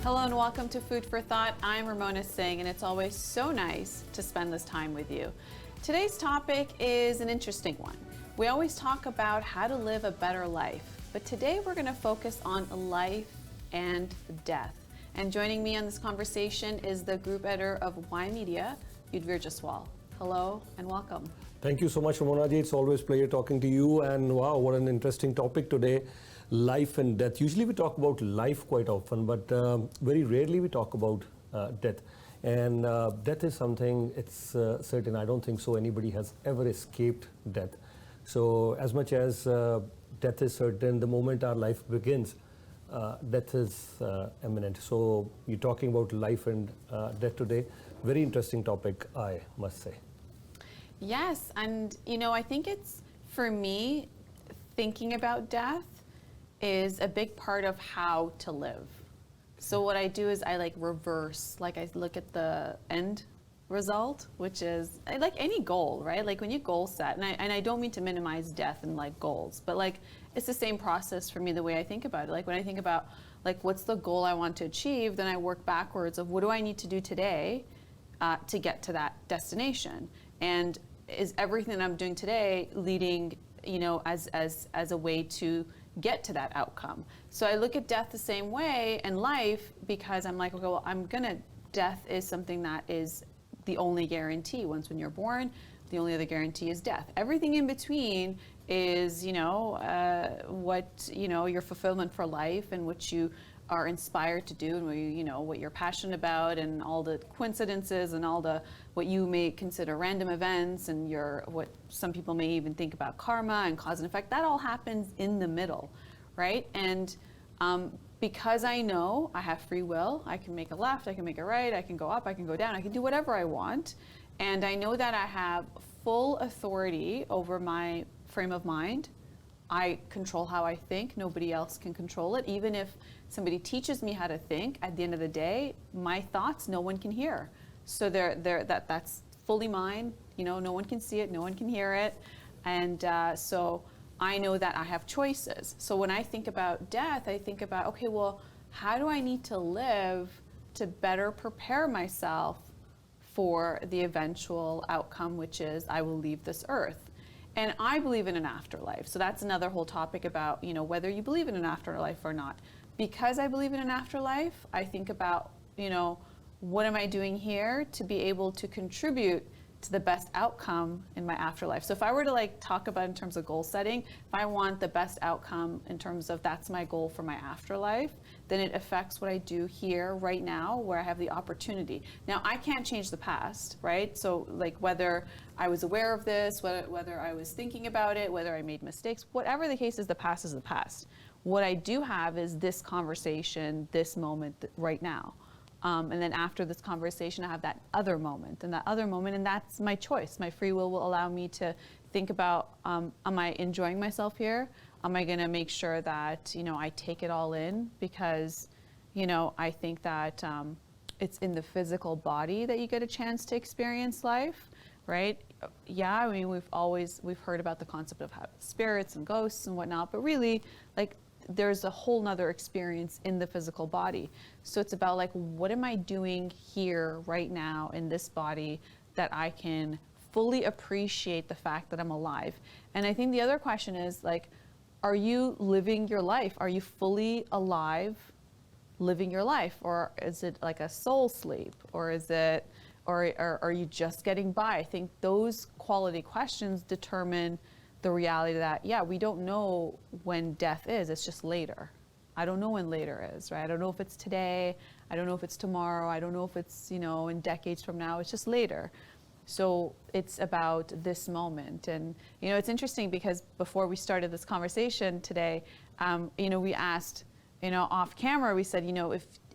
Hello and welcome to Food for Thought. I'm Ramona Singh and it's always so nice to spend this time with you. Today's topic is an interesting one. We always talk about how to live a better life, but today we're going to focus on life and death. And joining me on this conversation is the group editor of Y Media, Yudhvir Jaswal. Hello and welcome. Thank you so much, Ramona ji. It's always a pleasure talking to you. And wow, what an interesting topic today, life and death. Usually we talk about life quite often, but very rarely we talk about death. And death is something, it's certain. I don't think so anybody has ever escaped death. So as much as death is certain, the moment our life begins, death is imminent. So you're talking about life and death today. Very interesting topic, I must say. Yes, and I think it's, for me, thinking about death is a big part of how to live. So what I do is I reverse, I look at the end result, which is like any goal, right? Like when you goal set, and I don't mean to minimize death and goals, but it's the same process for me, the way I think about it. Like when I think about what's the goal I want to achieve, then I work backwards of what do I need to do today to get to that destination, and is everything that I'm doing today leading, as a way to get to that outcome. So I look at death the same way and life, because I'm like, okay, well, death is something that is the only guarantee. Once when you're born, the only other guarantee is death. Everything in between is, what, your fulfillment for life and what you are inspired to do, and what you're passionate about, and all the coincidences and all the what you may consider random events, and what some people may even think about karma and cause and effect. That all happens in the middle, right? And because I know I have free will, I can make a left, I can make a right, I can go up, I can go down, I can do whatever I want, and I know that I have full authority over my frame of mind. I control how I think. Nobody else can control it. Even if somebody teaches me how to think, at the end of the day, my thoughts no one can hear. So that's fully mine. No one can see it, no one can hear it, and so I know that I have choices. So when I think about death, I think about, okay, well, how do I need to live to better prepare myself for the eventual outcome, which is I will leave this earth. And I believe in an afterlife. So that's another whole topic about, whether you believe in an afterlife or not. Because I believe in an afterlife, I think about, what am I doing here to be able to contribute to the best outcome in my afterlife. So if I were to talk about in terms of goal setting, if I want the best outcome in terms of that's my goal for my afterlife, then it affects what I do here right now, where I have the opportunity. Now I can't change the past, right? So whether I was aware of this, whether I was thinking about it, whether I made mistakes, whatever the case is the past. What I do have is this conversation, this moment right now. And then after this conversation, I have that other moment, and that's my choice. My free will allow me to think about, am I enjoying myself here? Am I going to make sure that, I take it all in? Because, I think that it's in the physical body that you get a chance to experience life, right? Yeah, I mean, we've heard about the concept of spirits and ghosts and whatnot, but really, there's a whole nother experience in the physical body. So it's about what am I doing here right now in this body that I can fully appreciate the fact that I'm alive. And I think the other question is are you living your life? Are you fully alive living your life? Or is it like a soul sleep? Or are you just getting by? I think those quality questions determine the reality that, we don't know when death is, it's just later. I don't know when later is, right? I don't know if it's today, I don't know if it's tomorrow, I don't know if it's, in decades from now, it's just later. So it's about this moment. And, it's interesting because before we started this conversation today, we asked, off camera, we said,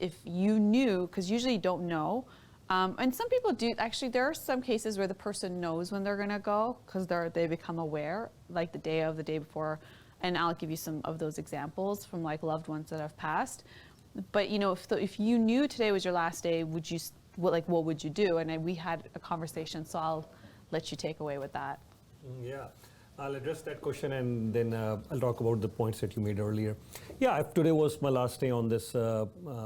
if you knew, because usually you don't know, and some people do, actually there are some cases where the person knows when they're gonna go because they become aware, the day before, and I'll give you some of those examples from loved ones that have passed. But if you knew today was your last day, what would you do? And we had a conversation, so I'll let you take away with that. Yeah. I'll address that question and then I'll talk about the points that you made earlier. Yeah, if today was my last day on this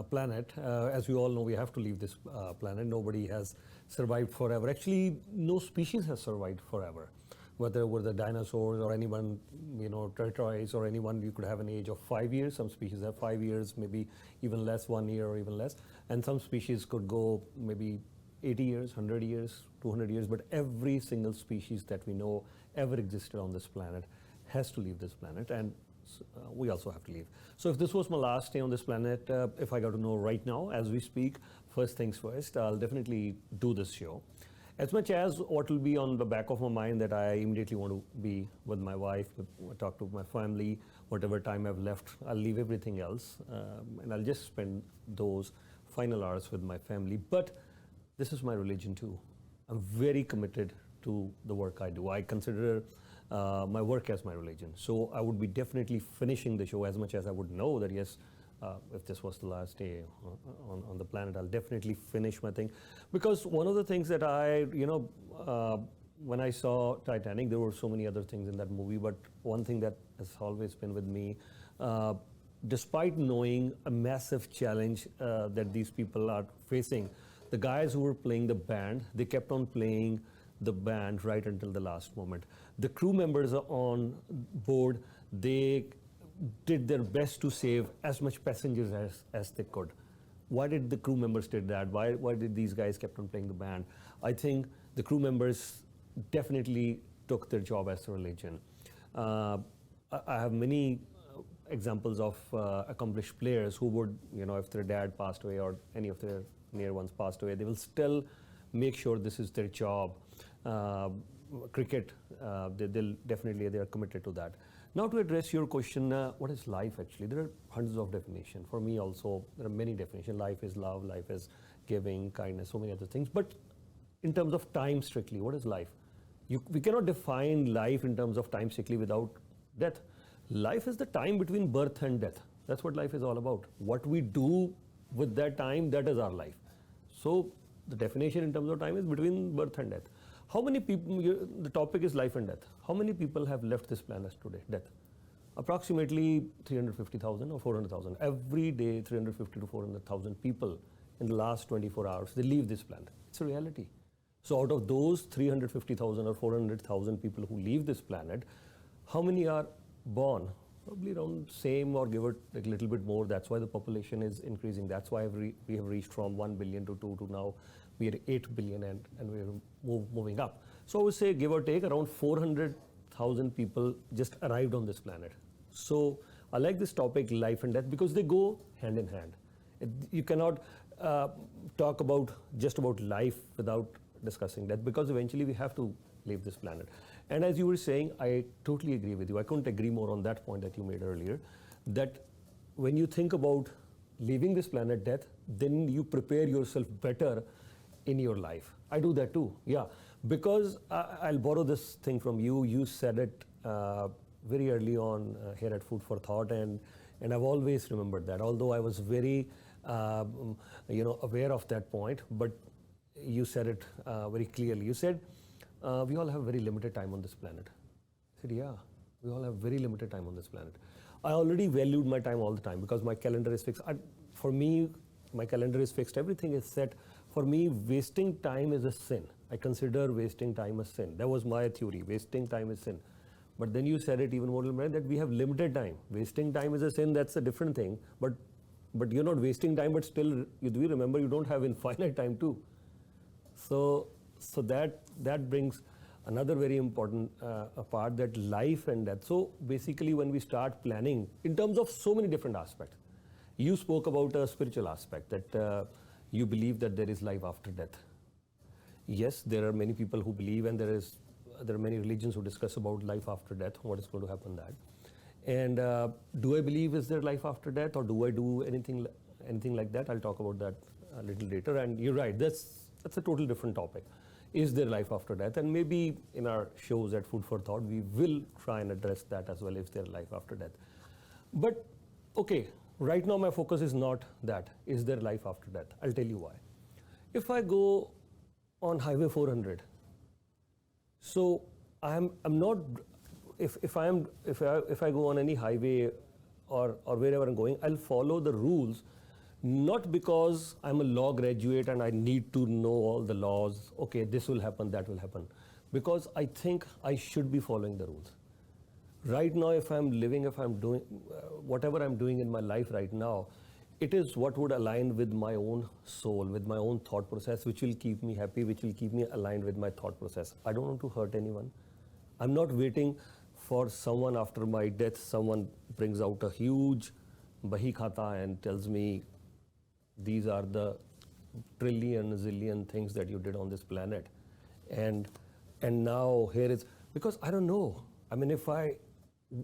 planet. As we all know, we have to leave this planet. Nobody has survived forever. Actually, no species has survived forever. Whether it were the dinosaurs or anyone, tortoise or anyone, you could have an age of 5 years. Some species have 5 years, maybe even less, 1 year or even less. And some species could go maybe 80 years, 100 years, 200 years. But every single species that we know ever existed on this planet has to leave this planet, and we also have to leave. So if this was my last day on this planet, if I got to know right now as we speak, first things first, I'll definitely do this show. As much as what will be on the back of my mind that I immediately want to be with my wife, talk to my family, whatever time I've left, I'll leave everything else, and I'll just spend those final hours with my family. But this is my religion too. I'm very committed to the work I do. I consider my work as my religion. So I would be definitely finishing the show as much as I would know that yes, if this was the last day on the planet, I'll definitely finish my thing. Because one of the things that when I saw Titanic, there were so many other things in that movie, but one thing that has always been with me, despite knowing a massive challenge that these people are facing, the guys who were playing the band, they kept on playing the band right until the last moment. The crew members on board, they did their best to save as much passengers as they could. Why did the crew members did that? Why did these guys kept on playing the band? I think the crew members definitely took their job as a religion. I have many examples of accomplished players who would, if their dad passed away or any of their near ones passed away, they will still make sure this is their job. Cricket, they are committed to that. Now to address your question, what is life actually? There are hundreds of definitions. For me also, there are many definitions. Life is love, life is giving, kindness, so many other things. But in terms of time strictly, what is life? We cannot define life in terms of time strictly without death. Life is the time between birth and death. That's what life is all about. What we do with that time, that is our life. So the definition in terms of time is between birth and death. How many people, the topic is life and death. How many people have left this planet today, death? Approximately 350,000 or 400,000. Every day, 350 to 400,000 people in the last 24 hours, they leave this planet. It's a reality. So out of those 350,000 or 400,000 people who leave this planet, how many are born? Probably around same or give it a little bit more. That's why the population is increasing. That's why we have reached from 1 billion to 2 to now we are 8 billion and we're moving up. So I would say give or take around 400,000 people just arrived on this planet. So I like this topic, life and death, because they go hand in hand. You cannot talk about just about life without discussing death, because eventually we have to leave this planet. And as you were saying, I totally agree with you. I couldn't agree more on that point that you made earlier, that when you think about leaving this planet, death, then you prepare yourself better in your life. I do that too, yeah. Because I'll borrow this thing from you. You said it very early on here at Food for Thought, and I've always remembered that. Although I was very, aware of that point, but you said it very clearly. You said, we all have very limited time on this planet. I said, yeah, we all have very limited time on this planet. I already valued my time all the time because my calendar is fixed. For me, my calendar is fixed. Everything is set. For me, wasting time is a sin. I consider wasting time a sin. That was my theory. Wasting time is sin. But then you said it even more that we have limited time. Wasting time is a sin. That's a different thing. But you're not wasting time. But still, you do remember you don't have infinite time too. So that brings another very important part, that life and death. So basically, when we start planning in terms of so many different aspects, you spoke about a spiritual aspect, that you believe that there is life after death. Yes, there are many people who believe, and there are many religions who discuss about life after death, what is going to happen that. And do I believe is there life after death, or do I do anything like that? I'll talk about that a little later. And you're right, that's a totally different topic. Is there life after death? And maybe in our shows at Food for Thought, we will try and address that as well, if there life after death. But okay, right now my focus is not that. Is there life after death? I'll tell you why. If I go on Highway 400, so I'm not if I go on any highway or wherever I'm going, I'll follow the rules, not because I'm a law graduate and I need to know all the laws. Okay, this will happen, that will happen, because I think I should be following the rules. Right now, if I'm doing whatever I'm doing in my life right now, it is what would align with my own soul, with my own thought process, which will keep me happy, which will keep me aligned with my thought process. I don't want to hurt anyone. I'm not waiting for someone after my death. Someone brings out a huge bahi khata and tells me these are the zillion things that you did on this planet. And now here is, because I don't know. I mean,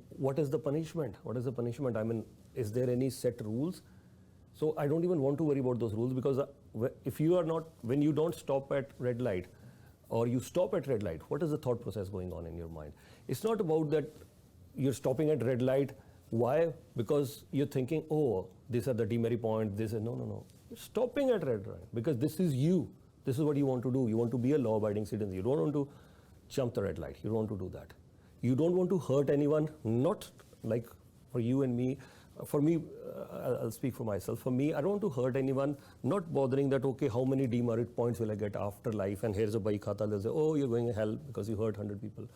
what is the punishment? What is the punishment? I mean, is there any set rules? So I don't even want to worry about those rules, because when you don't stop at red light, or you stop at red light, what is the thought process going on in your mind? It's not about that you're stopping at red light. Why? Because you're thinking, oh, these are the demerit points. No. You're stopping at red light because this is you. This is what you want to do. You want to be a law-abiding citizen. You don't want to jump the red light. You don't want to do that. You don't want to hurt anyone, not like for you and me. For me, I'll speak for myself. For me, I don't want to hurt anyone, not bothering that, okay, how many demerit points will I get after life? And here's a bahi khata, they'll say, oh, you're going to hell because you hurt 100 people.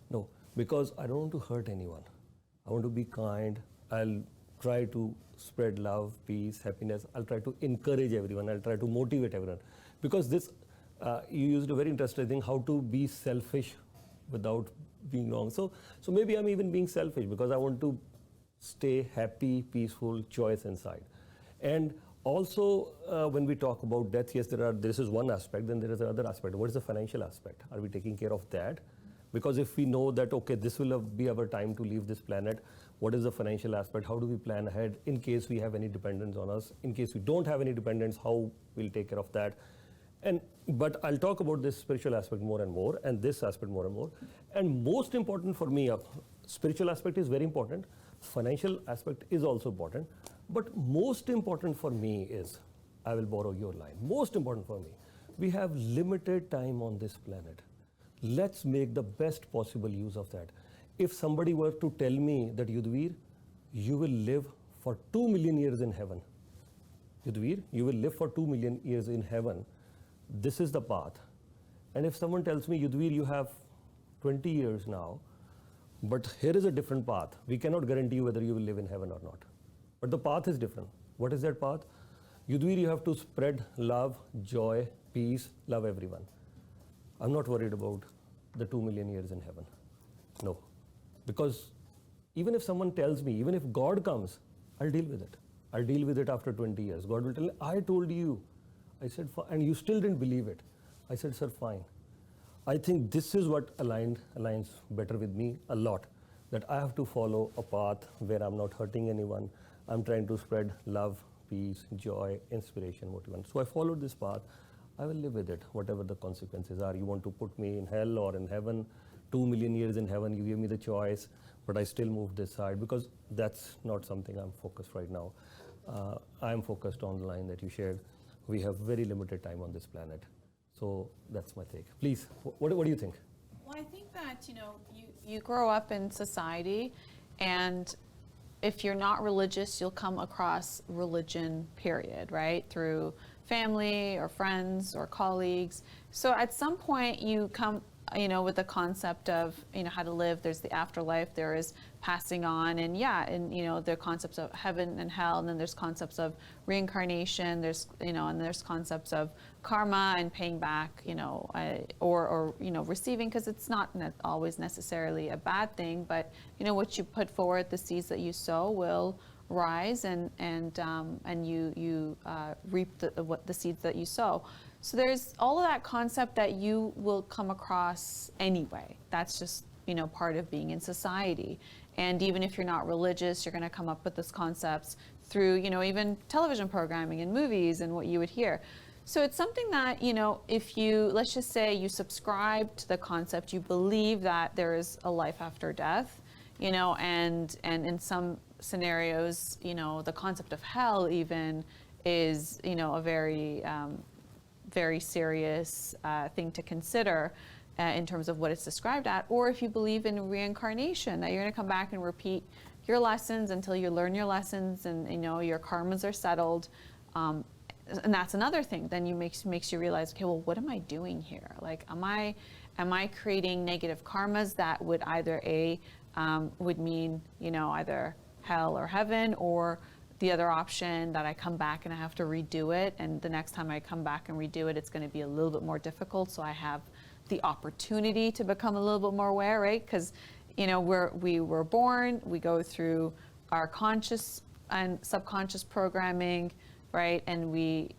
No, because I don't want to hurt anyone. I want to be kind. I'll try to spread love, peace, happiness. I'll try to encourage everyone. I'll try to motivate everyone. Because this, you used a very interesting thing, how to be selfish without being wrong. So maybe I'm even being selfish because I want to stay happy, peaceful, joyous inside. And also, when we talk about death, yes, this is one aspect, then there is another aspect. What is the financial aspect? Are we taking care of that? Because if we know that, okay, this will be our time to leave this planet, what is the financial aspect? How do we plan ahead in case we have any dependence on us? In case we don't have any dependence, how we'll take care of that? But I'll talk about this spiritual aspect more and more, and this aspect more and more. And most important for me, spiritual aspect is very important. Financial aspect is also important. But most important for me is, I will borrow your line, most important for me, we have limited time on this planet. Let's make the best possible use of that. If somebody were to tell me that, Yudhvir, you will live for 2 million years in heaven. Yudhvir, you will live for 2 million years in heaven. This is the path. And if someone tells me, Yudhvir, you have 20 years now, but here is a different path. We cannot guarantee you whether you will live in heaven or not. But the path is different. What is that path? Yudhvir, you have to spread love, joy, peace, love everyone. I'm not worried about the 2 million years in heaven. No. Because even if someone tells me, even if God comes, I'll deal with it. I'll deal with it after 20 years. God will tell me, I told you. I said, and you still didn't believe it. I said, sir, fine. I think this is what aligns better with me a lot. That I have to follow a path where I'm not hurting anyone. I'm trying to spread love, peace, joy, inspiration, motivation. So I followed this path. I will live with it, whatever the consequences are. You want to put me in hell or in heaven, 2 million years in heaven, you give me the choice, but I still move this side because that's not something I'm focused right now. I'm focused on the line that you shared. We have very limited time on this planet. So that's my take. Please, what do you think? Well, I think that, you grow up in society, and if you're not religious, you'll come across religion, period, right? Through family or friends or colleagues. So at some point you come, with the concept of, how to live. There's the afterlife, there is passing on, and there are concepts of heaven and hell, and then there's concepts of reincarnation, there's, and there's concepts of karma and paying back, or receiving, because it's not always necessarily a bad thing, but, what you put forward, the seeds that you sow will rise, and you reap the seeds that you sow. So there's all of that concept that you will come across anyway. That's just, part of being in society. And even if you're not religious, you're going to come up with those concepts through, even television programming and movies and what you would hear. So it's something that, if you, let's just say you subscribe to the concept, you believe that there is a life after death, and in some scenarios, the concept of hell even is, a very serious thing to consider. in terms of what it's described at, or if you believe in reincarnation, that you're going to come back and repeat your lessons until you learn your lessons and your karmas are settled. And that's another thing. Then makes you realize, okay, well, what am I doing here? Like, am I creating negative karmas that would either would mean either hell or heaven, or the other option that I come back and I have to redo it, and the next time I come back and redo it, it's going to be a little bit more difficult, so I have the opportunity to become a little bit more aware, right? Because we were born, we go through our conscious and subconscious programming, right? And we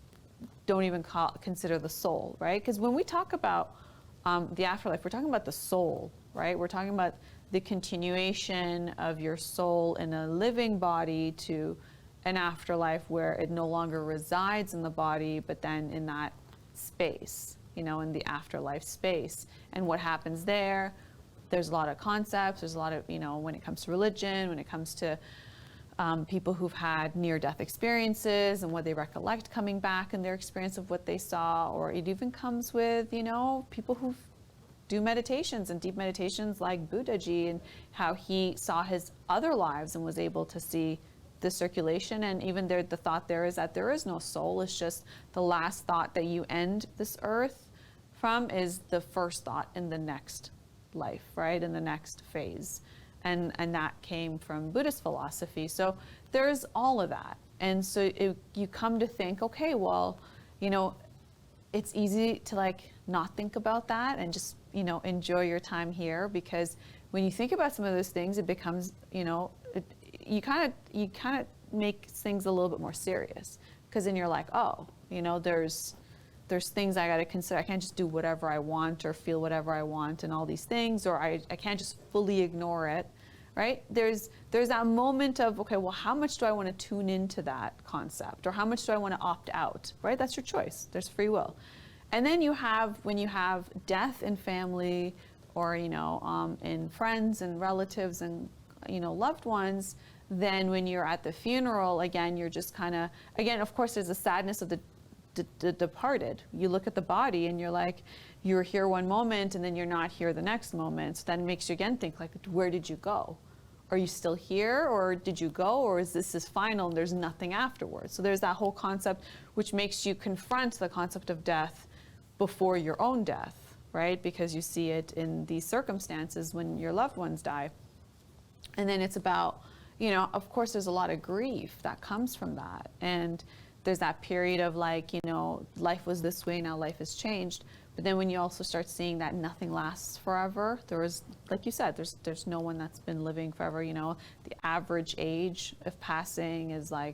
don't even consider the soul, right? Because when we talk about the afterlife, we're talking about the soul, right? We're talking about the continuation of your soul in a living body to an afterlife where it no longer resides in the body, but then in that space, in the afterlife space. And what happens there, there's a lot of concepts, there's a lot of, when it comes to religion, when it comes to people who've had near-death experiences and what they recollect coming back and their experience of what they saw, or it even comes with, people who do meditations and deep meditations like Buddhaji, and how he saw his other lives and was able to see the circulation. And even there, the thought there is that there is no soul. It's just the last thought that you end this earth from is the first thought in the next life, right? In the next phase. And that came from Buddhist philosophy. So there's all of that. And so you come to think, okay, well, it's easy to not think about that and just, enjoy your time here, because when you think about some of those things, it becomes, you kind of make things a little bit more serious, because then you're like, oh, there's things I got to consider. I can't just do whatever I want or feel whatever I want and all these things, or I can't just fully ignore it, right? There's that moment of, okay, well, how much do I want to tune into that concept, or how much do I want to opt out, right? That's your choice. There's free will. And then when you have death in family, or in friends and relatives and loved ones, then when you're at the funeral, again, you're just kind of, of course, there's the sadness of the departed. You look at the body and you're like, you're here one moment and then you're not here the next moment. So that makes you again think, like, where did you go? Are you still here, or did you go, or is this final and there's nothing afterwards? So there's that whole concept which makes you confront the concept of death before your own death, right? Because you see it in these circumstances when your loved ones die. And then it's about, of course, there's a lot of grief that comes from that. And there's that period of life was this way, now life has changed. But then when you also start seeing that nothing lasts forever, there is, like you said, there's no one that's been living forever. The average age of passing is I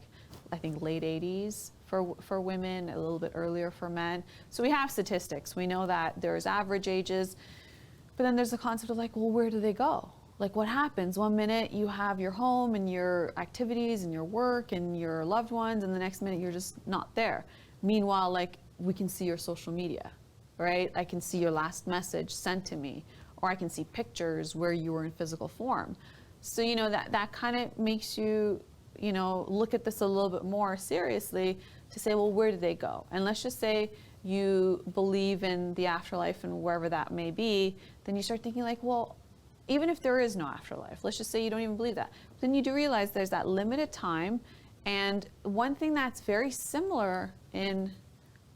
think late 80s for women, a little bit earlier for men. So we have statistics. We know that there's average ages, but then there's the concept of well, where do they go? What happens? One minute you have your home and your activities and your work and your loved ones, and the next minute you're just not there. Meanwhile, we can see your social media, right? I can see your last message sent to me, or I can see pictures where you were in physical form. So, that kind of makes you, look at this a little bit more seriously to say, well, where do they go? And let's just say you believe in the afterlife and wherever that may be, then you start thinking well, even if there is no afterlife, let's just say you don't even believe that, then you do realize there's that limited time. And one thing that's very similar in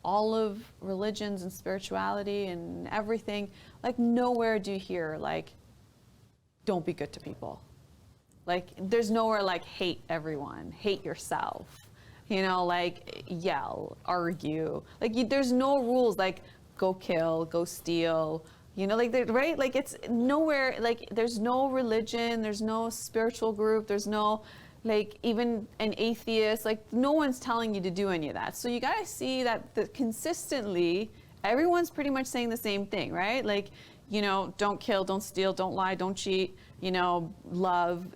all of religions and spirituality and everything, nowhere do you hear don't be good to people. There's nowhere hate everyone, hate yourself, yell, argue. There's no rules go kill, go steal, right? It's nowhere, there's no religion, there's no spiritual group, there's no, even an atheist, no one's telling you to do any of that. So you gotta see that consistently, everyone's pretty much saying the same thing, right? Don't kill, don't steal, don't lie, don't cheat, love,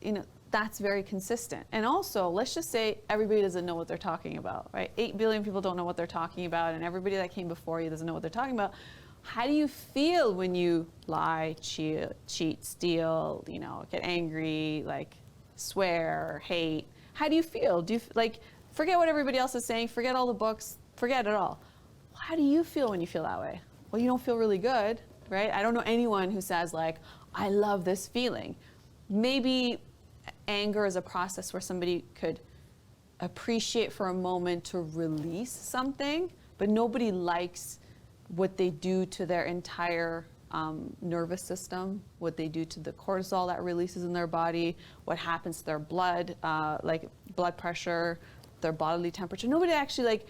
that's very consistent. And also, let's just say everybody doesn't know what they're talking about, right? 8 billion people don't know what they're talking about, and everybody that came before you doesn't know what they're talking about. How do you feel when you lie, cheat, steal, get angry, swear, hate? How do you feel? Do you forget what everybody else is saying, forget all the books, forget it all. How do you feel when you feel that way? Well, you don't feel really good, right? I don't know anyone who says like, I love this feeling. Maybe anger is a process where somebody could appreciate for a moment to release something, but nobody likes what they do to their entire nervous system, what they do to the cortisol that releases in their body, what happens to their blood, like blood pressure, their bodily temperature. Nobody actually like,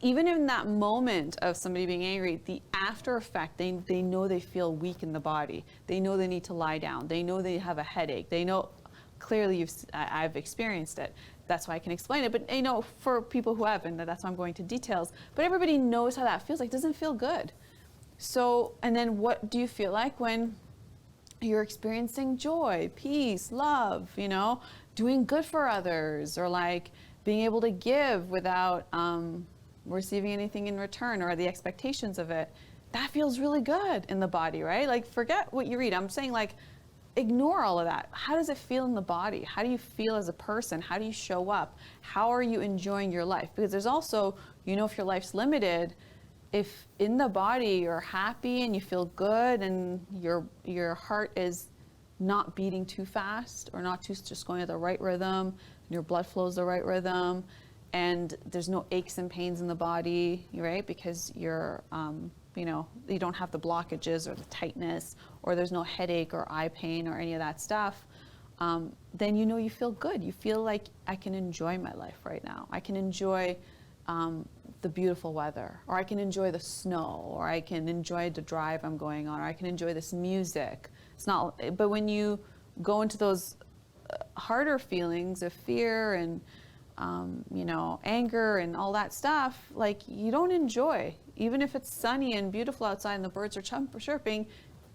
even in that moment of somebody being angry, the after effect, they know they feel weak in the body. They know they need to lie down. They know they have a headache. They know, clearly I've experienced it. That's why I can explain it. But you know, for people who haven't, that's why I'm going to details. But everybody knows how that feels like. It doesn't feel good. So, and then what do you feel like when you're experiencing joy, peace, love, you know, doing good for others, or like being able to give without receiving anything in return, or the expectations of it? That feels really good in the body, right? Like, forget what you read. I'm saying, like, ignore all of that. How does it feel in the body? How do you feel as a person? How do you show up? How are you enjoying your life? Because there's also, you know, if your life's limited, if in the body you're happy and you feel good and your heart is not beating too fast, or not too, just going at the right rhythm, and your blood flows the right rhythm, and there's no aches and pains in the body, right? Because you're, you know, you don't have the blockages or the tightness, or there's no headache or eye pain or any of that stuff, then you know you feel good. You feel like, I can enjoy my life right now. I can enjoy the beautiful weather, or I can enjoy the snow, or I can enjoy the drive I'm going on, or I can enjoy this music. It's not, but when you go into those harder feelings of fear and you know, anger and all that stuff, like, you don't enjoy. Even if it's sunny and beautiful outside and the birds are chirping,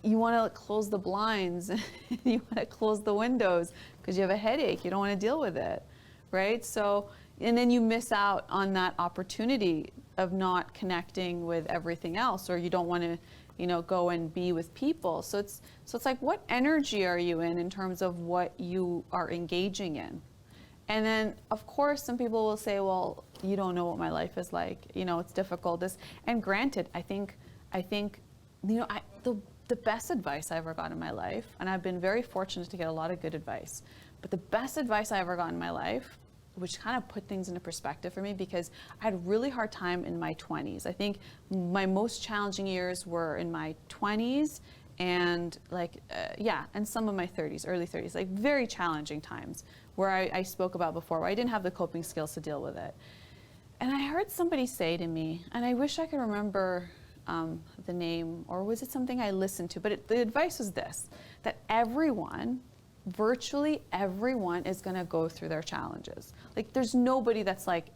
you want to close the blinds, you want to close the windows because you have a headache. You don't want to deal with it, right? So, and then you miss out on that opportunity of not connecting with everything else, or you don't want to, you know, go and be with people. So it's like, what energy are you in terms of what you are engaging in? And then, of course, some people will say, well, you don't know what my life is like. You know, it's difficult. And granted, I think, you know, the best advice I ever got in my life, and I've been very fortunate to get a lot of good advice, but the best advice I ever got in my life, which kind of put things into perspective for me, because I had a really hard time in my 20s. I think my most challenging years were in my 20s and like, and some of my 30s, early 30s, like very challenging times where I spoke about before, where I didn't have the coping skills to deal with it. And I heard somebody say to me, and I wish I could remember the name, or was it something I listened to, but the advice was this, that everyone, virtually everyone, is gonna go through their challenges. Like, there's nobody that's like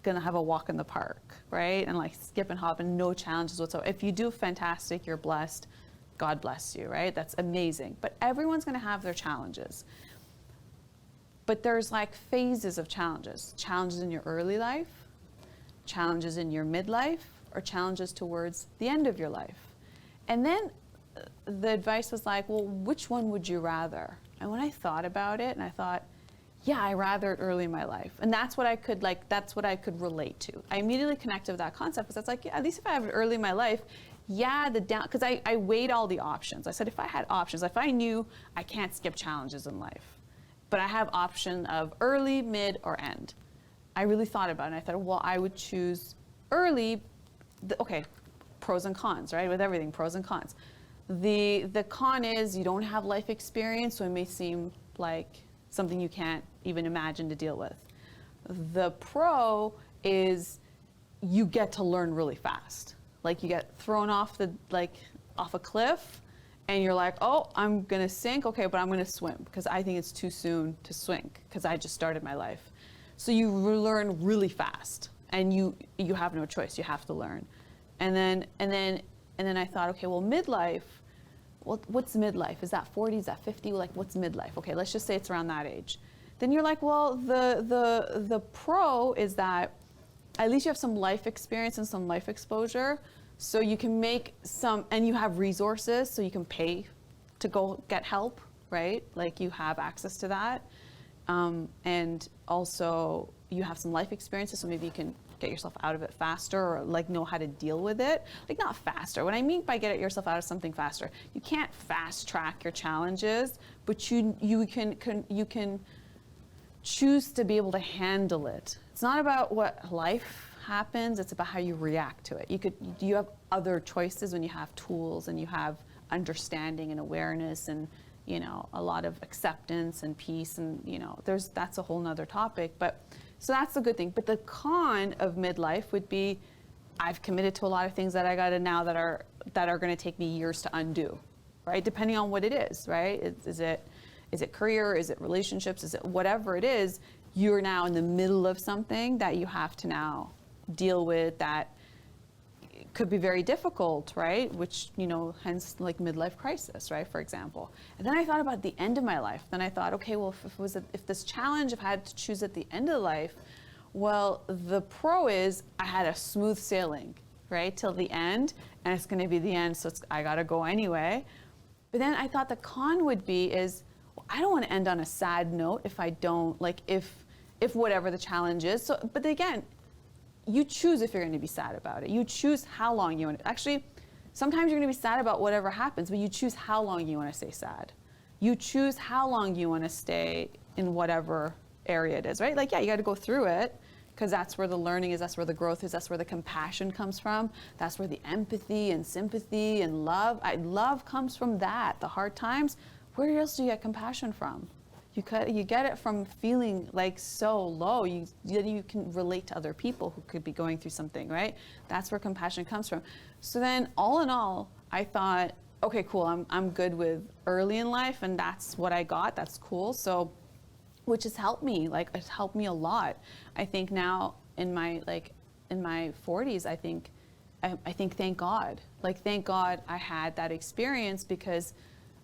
gonna have a walk in the park, right? And like skip and hop and no challenges whatsoever. If you do, fantastic, you're blessed, God bless you, right? That's amazing. But everyone's gonna have their challenges. But there's like phases of challenges. Challenges in your early life, challenges in your midlife, or challenges towards the end of your life. And then the advice was like, well, which one would you rather? And when I thought about it, and I thought, yeah, I rather it early in my life. And that's what I could relate to. I immediately connected with that concept, because that's like, yeah, at least if I have it early in my life, yeah, because I weighed all the options. I said, if I had options, if I knew I can't skip challenges in life, but I have option of early, mid, or end, I really thought about it, and I thought, well, I would choose early. Okay, pros and cons, right? With everything, pros and cons. The con is you don't have life experience, so it may seem like something you can't even imagine to deal with. The pro is you get to learn really fast. Like, you get thrown off a cliff, and you're like, oh, I'm gonna sink, okay, but I'm gonna swim, because I think it's too soon to sink, because I just started my life. So you learn really fast, and you have no choice, you have to learn. And then I thought, okay, well, midlife, what's midlife? Is that 40, is that 50? Like, what's midlife? Okay, let's just say it's around that age. Then you're like, well, the pro is that at least you have some life experience and some life exposure, so you can make some, and you have resources, so you can pay to go get help, right? Like, you have access to that. And also, you have some life experiences, so maybe you can get yourself out of it faster, or like know how to deal with it. Like, not faster. What I mean by get yourself out of something faster, you can't fast track your challenges, but you can choose to be able to handle it. It's not about what life happens, it's about how you react to it. You have other choices when you have tools and you have understanding and awareness and, you know, a lot of acceptance and peace, and, you know, that's a whole nother topic. But so that's the good thing. But the con of midlife would be, I've committed to a lot of things that I got to now that are going to take me years to undo, right? Depending on what it is, right? Is it career? Is it relationships? Is it whatever it is? You're now in the middle of something that you have to now deal with that could be very difficult, right? Which, you know, hence like midlife crisis, right? For example. And then I thought about the end of my life. Then I thought, okay, well, if this challenge, if I had to choose at the end of life, well, the pro is I had a smooth sailing, right? Till the end, and it's going to be the end, so I got to go anyway. But then I thought the con would be is, well, I don't want to end on a sad note if I don't, like, if whatever the challenge is. So, but again, you choose if you're going to be sad about it. You choose how long you want to. Actually, sometimes you're going to be sad about whatever happens, but you choose how long you want to stay sad. You choose how long you want to stay in whatever area it is, right? Like, yeah, you got to go through it, because that's where the learning is, that's where the growth is, that's where the compassion comes from, that's where the empathy and sympathy and love. Love comes from that. The hard times, where else do you get compassion from? You get it from feeling like so low. You can relate to other people who could be going through something, right? That's where compassion comes from. So then, all in all, I thought, okay, cool. I'm good with early in life, and that's what I got. That's cool. So, which has helped me. Like, it's helped me a lot. I think now in my 40s, I think thank God. Like, thank God I had that experience, because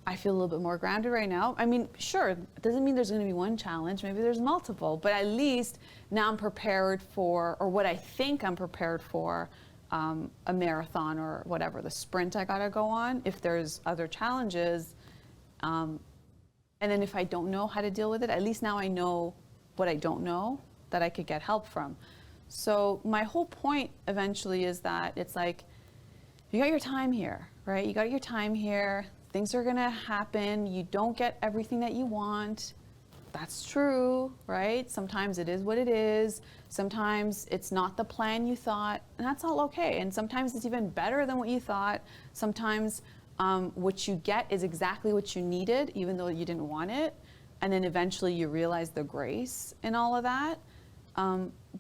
I feel a little bit more grounded right now. I mean, sure, it doesn't mean there's going to be one challenge. Maybe there's multiple, but at least now I'm prepared for, or what I think I'm prepared for, a marathon or whatever, the sprint I got to go on, if there's other challenges. And then if I don't know how to deal with it, at least now I know what I don't know that I could get help from. So my whole point eventually is that it's like, you got your time here, right? You got your time here. Things are gonna happen. You don't get everything that you want. That's true, right? Sometimes it is what it is. Sometimes it's not the plan you thought, and that's all okay. And sometimes it's even better than what you thought. Sometimes what you get is exactly what you needed, even though you didn't want it. And then eventually you realize the grace in all of that.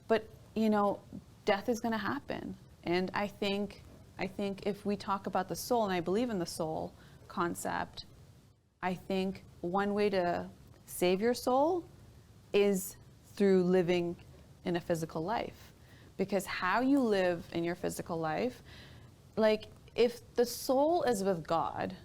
But, you know, death is gonna happen. And I think if we talk about the soul, and I believe in the soul concept, I think one way to save your soul is through living in a physical life. Because how you live in your physical life, like, if the soul is with God,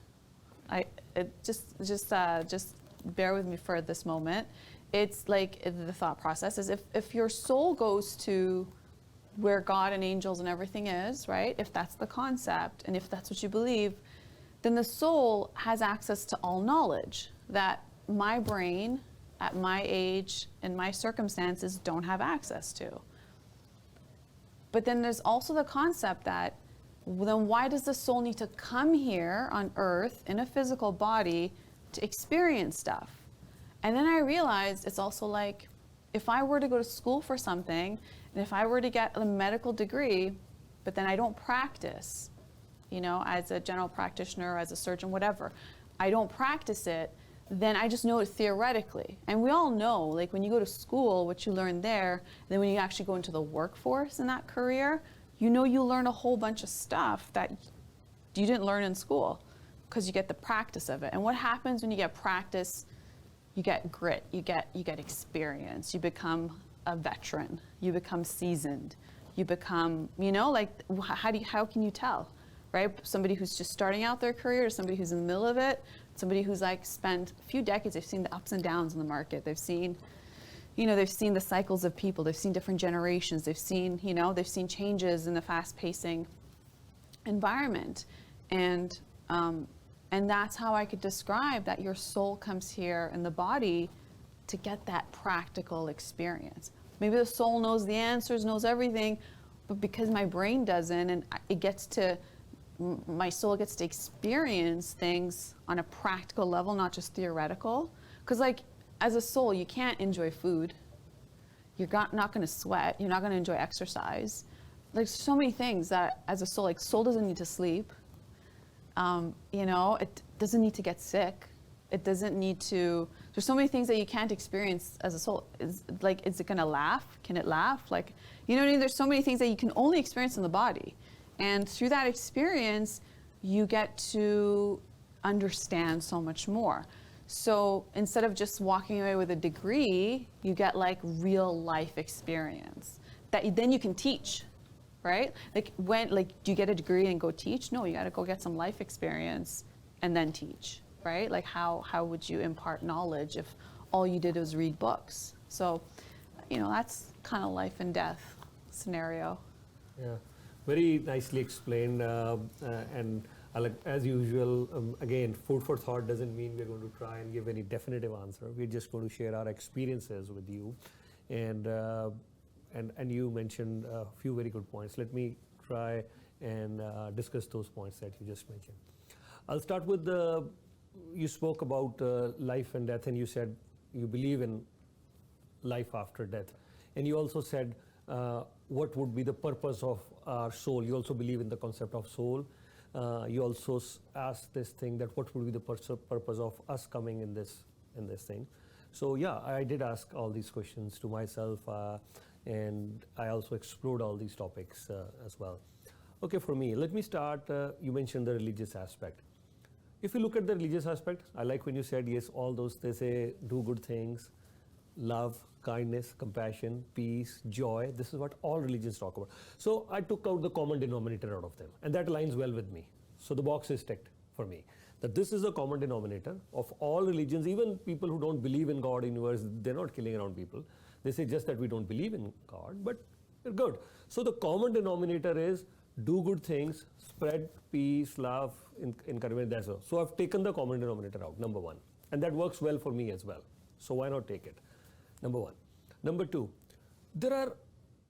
just bear with me for this moment. It's like the thought process is, if your soul goes to where God and angels and everything is, right? If that's the concept, and if that's what you believe, then the soul has access to all knowledge that my brain at my age and my circumstances don't have access to. But then there's also the concept that, then why does the soul need to come here on earth in a physical body to experience stuff? And then I realized it's also like, if I were to go to school for something, and if I were to get a medical degree, but then I don't practice, you know, as a general practitioner, as a surgeon, whatever, I don't practice it, then I just know it theoretically. And we all know, like, when you go to school, what you learn there, and then when you actually go into the workforce in that career, you know, you learn a whole bunch of stuff that you didn't learn in school, because you get the practice of it. And what happens when you get practice? You get grit, you get experience, you become a veteran, you become seasoned, you become, you know, like, how can you tell? Right? Somebody who's just starting out their career, or somebody who's in the middle of it, somebody who's like spent a few decades, they've seen the ups and downs in the market. They've seen, you know, they've seen the cycles of people. They've seen different generations. They've seen, you know, they've seen changes in the fast-pacing environment. And that's how I could describe that. Your soul comes here in the body to get that practical experience. Maybe the soul knows the answers, knows everything, but because my brain doesn't, and it gets to, my soul gets to experience things on a practical level, not just theoretical. Because like, as a soul, you can't enjoy food. You're not going to sweat. You're not going to enjoy exercise. Like so many things that as a soul, like soul doesn't need to sleep. You know, it doesn't need to get sick. It doesn't need to, there's so many things that you can't experience as a soul. Is it gonna laugh? Can it laugh? Like, you know what I mean? There's so many things that you can only experience in the body. And through that experience, you get to understand so much more. So instead of just walking away with a degree, you get like real life experience that then you can teach, right? Like do you get a degree and go teach? No, you gotta go get some life experience and then teach. Right? Like how would you impart knowledge if all you did was read books? So, you know, that's kind of life and death scenario. Yeah, very nicely explained. And as usual, again, food for thought doesn't mean we're going to try and give any definitive answer. We're just going to share our experiences with you. And you mentioned a few very good points. Let me try and discuss those points that you just mentioned. I'll start with you spoke about life and death, and you said you believe in life after death. And you also said what would be the purpose of our soul. You also believe in the concept of soul. You also asked this thing that what would be the purpose of us coming in this thing. So yeah, I did ask all these questions to myself, and I also explored all these topics as well. Okay, for me, let me start. You mentioned the religious aspect. If you look at the religious aspect, I like when you said, yes, all those, they say, do good things, love, kindness, compassion, peace, joy. This is what all religions talk about. So I took out the common denominator out of them, and that aligns well with me. So the box is ticked for me, that this is a common denominator of all religions. Even people who don't believe in God, universe, they're not killing around people. They say just that we don't believe in God, but they're good. So the common denominator is do good things, spread peace, love, encouragement, that's all. So I've taken the common denominator out, number one. And that works well for me as well. So why not take it? Number one. Number two, there are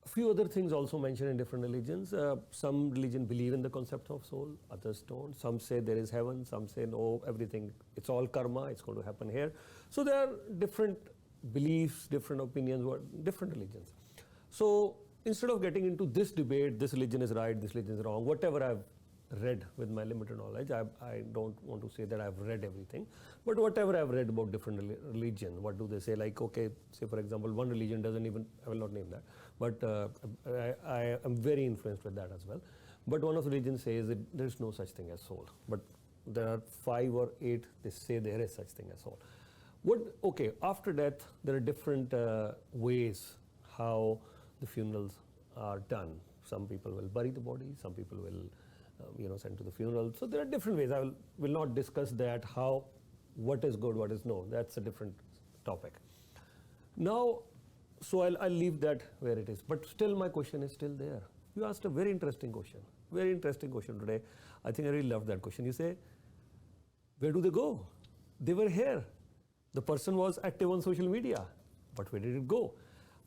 a few other things also mentioned in different religions. Some religions believe in the concept of soul, others don't. Some say there is heaven, some say no, everything, it's all karma, it's going to happen here. So there are different beliefs, different opinions, different religions. So instead of getting into this debate, this religion is right, this religion is wrong, whatever I've read with my limited knowledge, I don't want to say that I've read everything, but whatever I've read about different religion, what do they say? Like, okay, say for example, one religion doesn't even, I will not name that, but I am very influenced with that as well. But one of the religions says that there is no such thing as soul. But there are 5 or 8, they say there is such thing as soul. Okay, after death, there are different ways how the funerals are done. Some people will bury the body, some people will send to the funeral. So there are different ways. I will not discuss that, what is good, what is no. That's a different topic. Now, so I'll leave that where it is. But still my question is still there. You asked a very interesting question today. I think I really loved that question. You say, where do they go? They were here. The person was active on social media, but where did it go?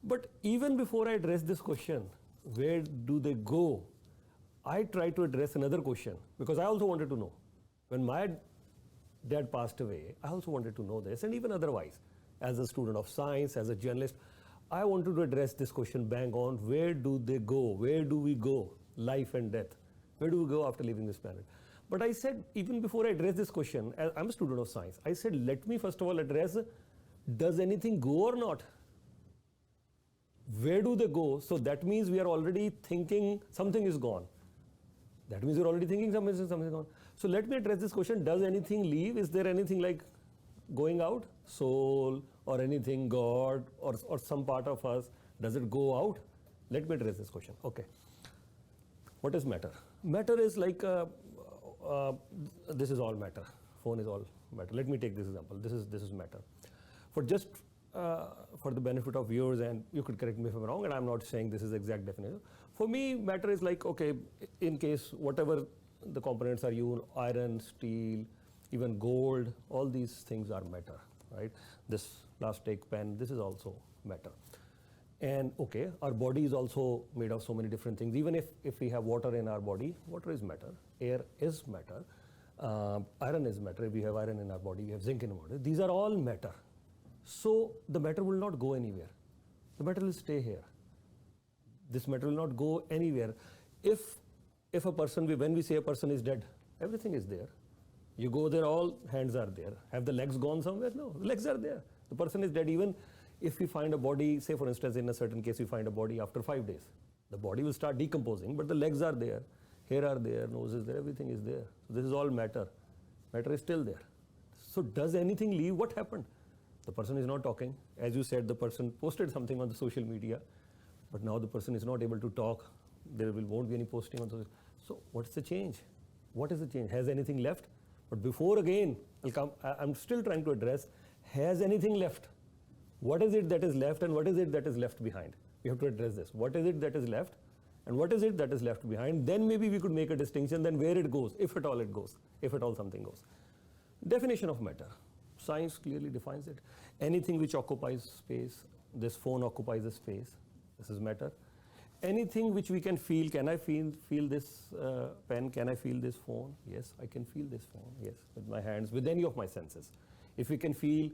But even before I address this question, where do they go? I tried to address another question because I also wanted to know. When my dad passed away, I also wanted to know this, and even otherwise, as a student of science, as a journalist, I wanted to address this question bang on. Where do they go? Where do we go? Life and death. Where do we go after leaving this planet? But I said, even before I address this question, I'm a student of science, I said, let me first of all address, does anything go or not? Where do they go? So that means we are already thinking something is gone. That means we're already thinking something is gone. So let me address this question. Does anything leave? Is there anything like going out? Soul or anything, God or some part of us, does it go out? Let me address this question. Okay. What is matter? Matter is like, this is all matter. Phone is all matter. Let me take this example. This is matter. For the benefit of viewers, and you could correct me if I'm wrong, and I'm not saying this is the exact definition. For me, matter is like, okay, in case whatever the components are used, iron, steel, even gold, all these things are matter, right? This plastic pen, this is also matter. And okay, our body is also made of so many different things. Even if we have water in our body, water is matter, air is matter, iron is matter. If we have iron in our body, we have zinc in our body. These are all matter. So the matter will not go anywhere. The matter will stay here. This matter will not go anywhere. If a person, when we say a person is dead, everything is there. You go there, all hands are there. Have the legs gone somewhere? No, the legs are there. The person is dead. Even if we find a body, say for instance, in a certain case, we find a body after 5 days. The body will start decomposing, but the legs are there, hair are there, nose is there, everything is there. So this is all matter. Matter is still there. So does anything leave? What happened? The person is not talking. As you said, the person posted something on the social media, but now the person is not able to talk. There won't be any posting on social. So what's the change? What is the change? Has anything left? But before again, I'm still trying to address, has anything left? What is it that is left and what is it that is left behind? We have to address this. What is it that is left and what is it that is left behind? Then maybe we could make a distinction, then where it goes, if at all it goes, if at all something goes. Definition of matter. Science clearly defines it. Anything which occupies space, this phone occupies a space, this is matter. Anything which we can feel, can I feel this pen, can I feel this phone? Yes, I can feel this phone, yes, with my hands, with any of my senses. If we can feel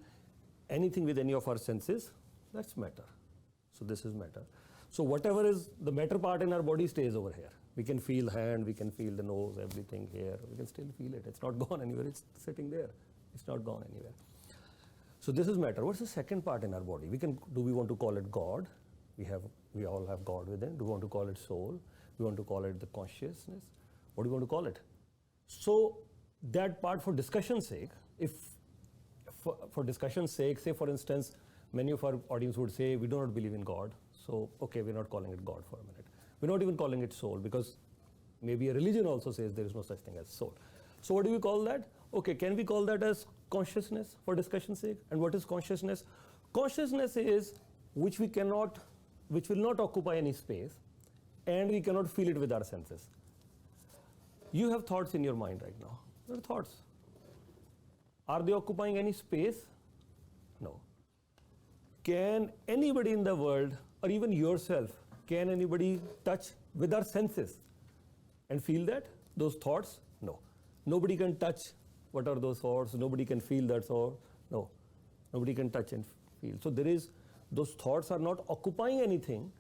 anything with any of our senses, that's matter. So this is matter. So whatever is the matter part in our body stays over here. We can feel hand, we can feel the nose, everything here. We can still feel it. It's not gone anywhere. It's sitting there. It's not gone anywhere. So this is matter. What's the second part in our body? Do we want to call it God? We all have God within. Do we want to call it soul? We want to call it the consciousness? What do we want to call it? So that part, for discussion's sake, for discussion's sake, say for instance, many of our audience would say, we do not believe in God. So, okay, we're not calling it God for a minute. We're not even calling it soul, because maybe a religion also says there is no such thing as soul. So what do we call that? Okay, can we call that as consciousness for discussion's sake? And what is consciousness? Consciousness is which will not occupy any space, and we cannot feel it with our senses. You have thoughts in your mind right now. There are thoughts. Are they occupying any space? No. Can anybody in the world, or even yourself, can anybody touch with our senses and feel that? Those thoughts? No. Nobody can touch what are those thoughts. Nobody can feel that thought. No. Nobody can touch and feel. So those thoughts are not occupying anything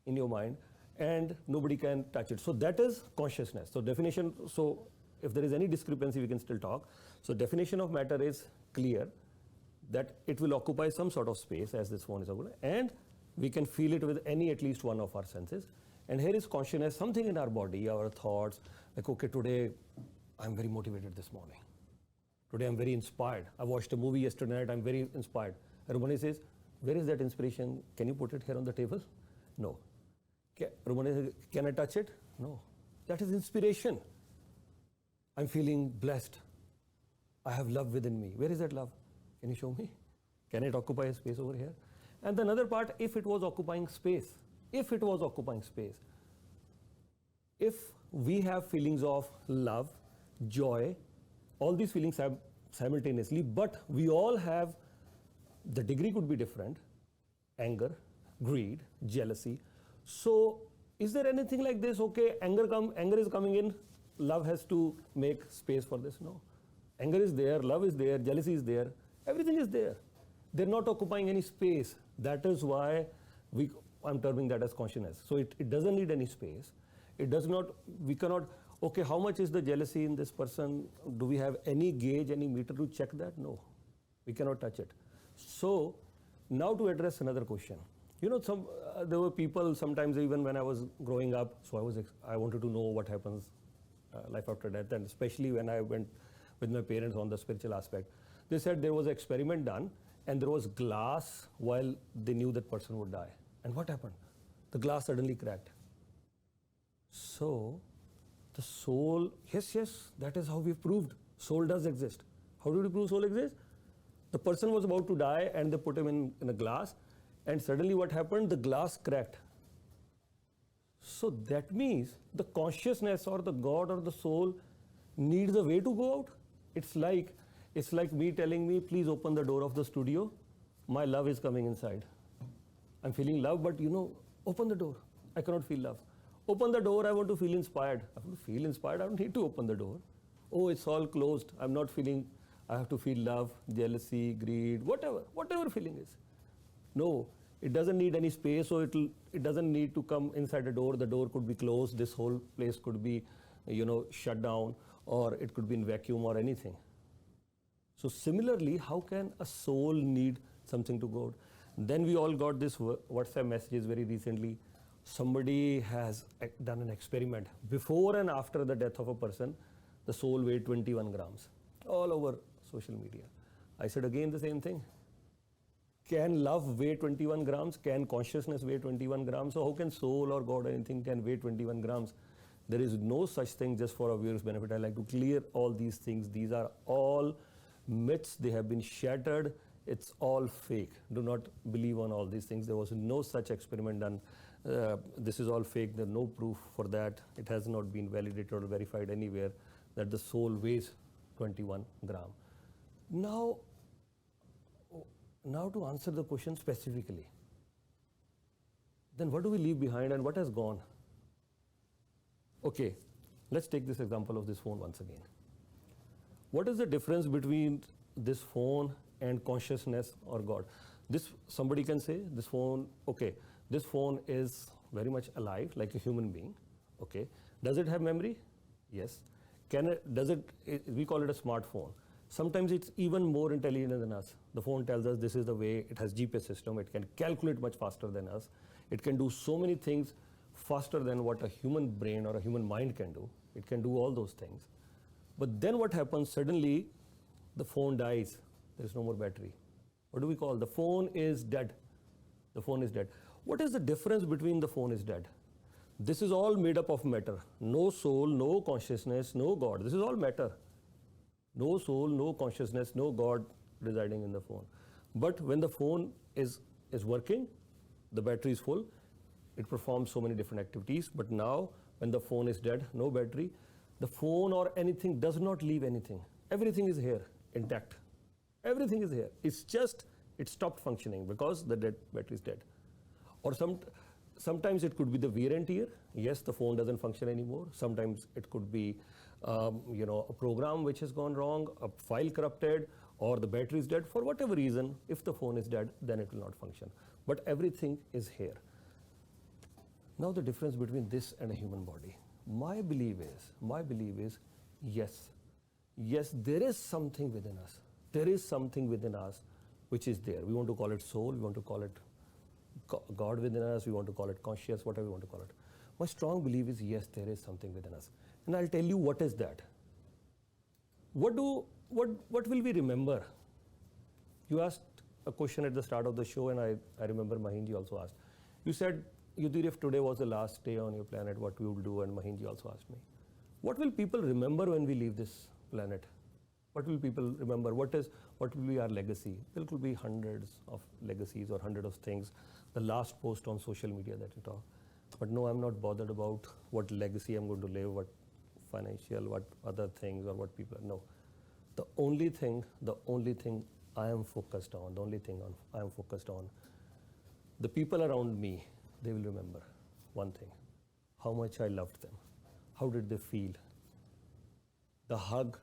in your mind, and nobody can touch it. So that is consciousness. So definition, so if there is any discrepancy, we can still talk. So definition of matter is clear, that it will occupy some sort of space, as this phone is occupying, and we can feel it with at least one of our senses. And here is consciousness, something in our body, our thoughts, like, okay, today I'm very motivated this morning. Today I'm very inspired. I watched a movie yesterday night, I'm very inspired. Rumani says, where is that inspiration? Can you put it here on the table? No. Rumani says, can I touch it? No. That is inspiration. I'm feeling blessed. I have love within me. Where is that love? Can you show me? Can it occupy a space over here? And the another part, if it was occupying space, if we have feelings of love, joy, all these feelings simultaneously, but we all have, the degree could be different, anger, greed, jealousy. So is there anything like this? Okay, anger is coming in, love has to make space for this? No. Anger is there, love is there, jealousy is there, everything is there. They're not occupying any space. That is why I'm terming that as consciousness. So it doesn't need any space. It does not, we cannot, okay, how much is the jealousy in this person? Do we have any gauge, any meter to check that? No, we cannot touch it. So now to address another question. You know, there were people sometimes, even when I was growing up, so I wanted to know what happens life after death, and especially when I went with my parents on the spiritual aspect. They said there was an experiment done, and there was glass while they knew that person would die. And what happened? The glass suddenly cracked. So the soul, yes, that is how we've proved soul does exist. How did we prove soul exists? The person was about to die, and they put him in a glass, and suddenly what happened? The glass cracked. So that means the consciousness or the God or the soul needs a way to go out. It's like me telling me, please open the door of the studio. My love is coming inside. I'm feeling love, but open the door. I cannot feel love. Open the door, I want to feel inspired. I want to feel inspired, I don't need to open the door. Oh, it's all closed. I'm not feeling, I have to feel love, jealousy, greed, whatever feeling is. No, it doesn't need any space, so it doesn't need to come inside the door. The door could be closed, this whole place could be, shut down, or it could be in vacuum or anything. So similarly, how can a soul need something to God? Then we all got this WhatsApp messages very recently. Somebody has done an experiment. Before and after the death of a person, the soul weighed 21 grams. All over social media. I said again the same thing. Can love weigh 21 grams? Can consciousness weigh 21 grams? So how can soul or God or anything can weigh 21 grams? There is no such thing. Just for our viewers' benefit, I like to clear all these things. These are all myths. They have been shattered. It's all fake. Do not believe on all these things. There was no such experiment done. This is all fake. There's no proof for that. It has not been validated or verified anywhere that the soul weighs 21 gram. Now to answer the question specifically, then what do we leave behind and what has gone? Okay, let's take this example of this phone once again. What is the difference between this phone and consciousness or God? Somebody can say this phone, okay, this phone is very much alive like a human being. Okay, does it have memory? Yes. We call it a smartphone. Sometimes it's even more intelligent than us. The phone tells us this is the way. It has GPS system. It can calculate much faster than us. It can do so many things faster than what a human brain or a human mind can do. It can do all those things. But then what happens? Suddenly, the phone dies. There is no more battery. What do we call? The phone is dead. The phone is dead. What is the difference between the phone is dead? This is all made up of matter. No soul, no consciousness, no God. This is all matter. No soul, no consciousness, no God residing in the phone. But when the phone is working, the battery is full, it performs so many different activities. But now, when the phone is dead, no battery, the phone or anything does not leave anything. Everything is here, intact. Everything is here. It's just, it stopped functioning because the battery is dead. Or sometimes it could be the wear and tear. Yes, the phone doesn't function anymore. Sometimes it could be, a program which has gone wrong, a file corrupted, or the battery is dead. For whatever reason, if the phone is dead, then it will not function. But everything is here. Now the difference between this and a human body. My belief is, yes, there is something within us. There is something within us which is there. We want to call it soul, we want to call it God within us, we want to call it conscious, whatever we want to call it. My strong belief is, yes, there is something within us. And I'll tell you what is that. What will we remember? You asked a question at the start of the show, and I remember Mahinji also asked. You said, Yudhir, if today was the last day on your planet, what we will do? And Mahinji also asked me. What will people remember when we leave this planet? What will people remember? What will be our legacy? There could be hundreds of legacies or hundreds of things. The last post on social media that you talk. But no, I'm not bothered about what legacy I'm going to leave, what financial, what other things, or what people. No. The only thing I am focused on, the people around me, they will remember one thing: how much I loved them. How did they feel? The hug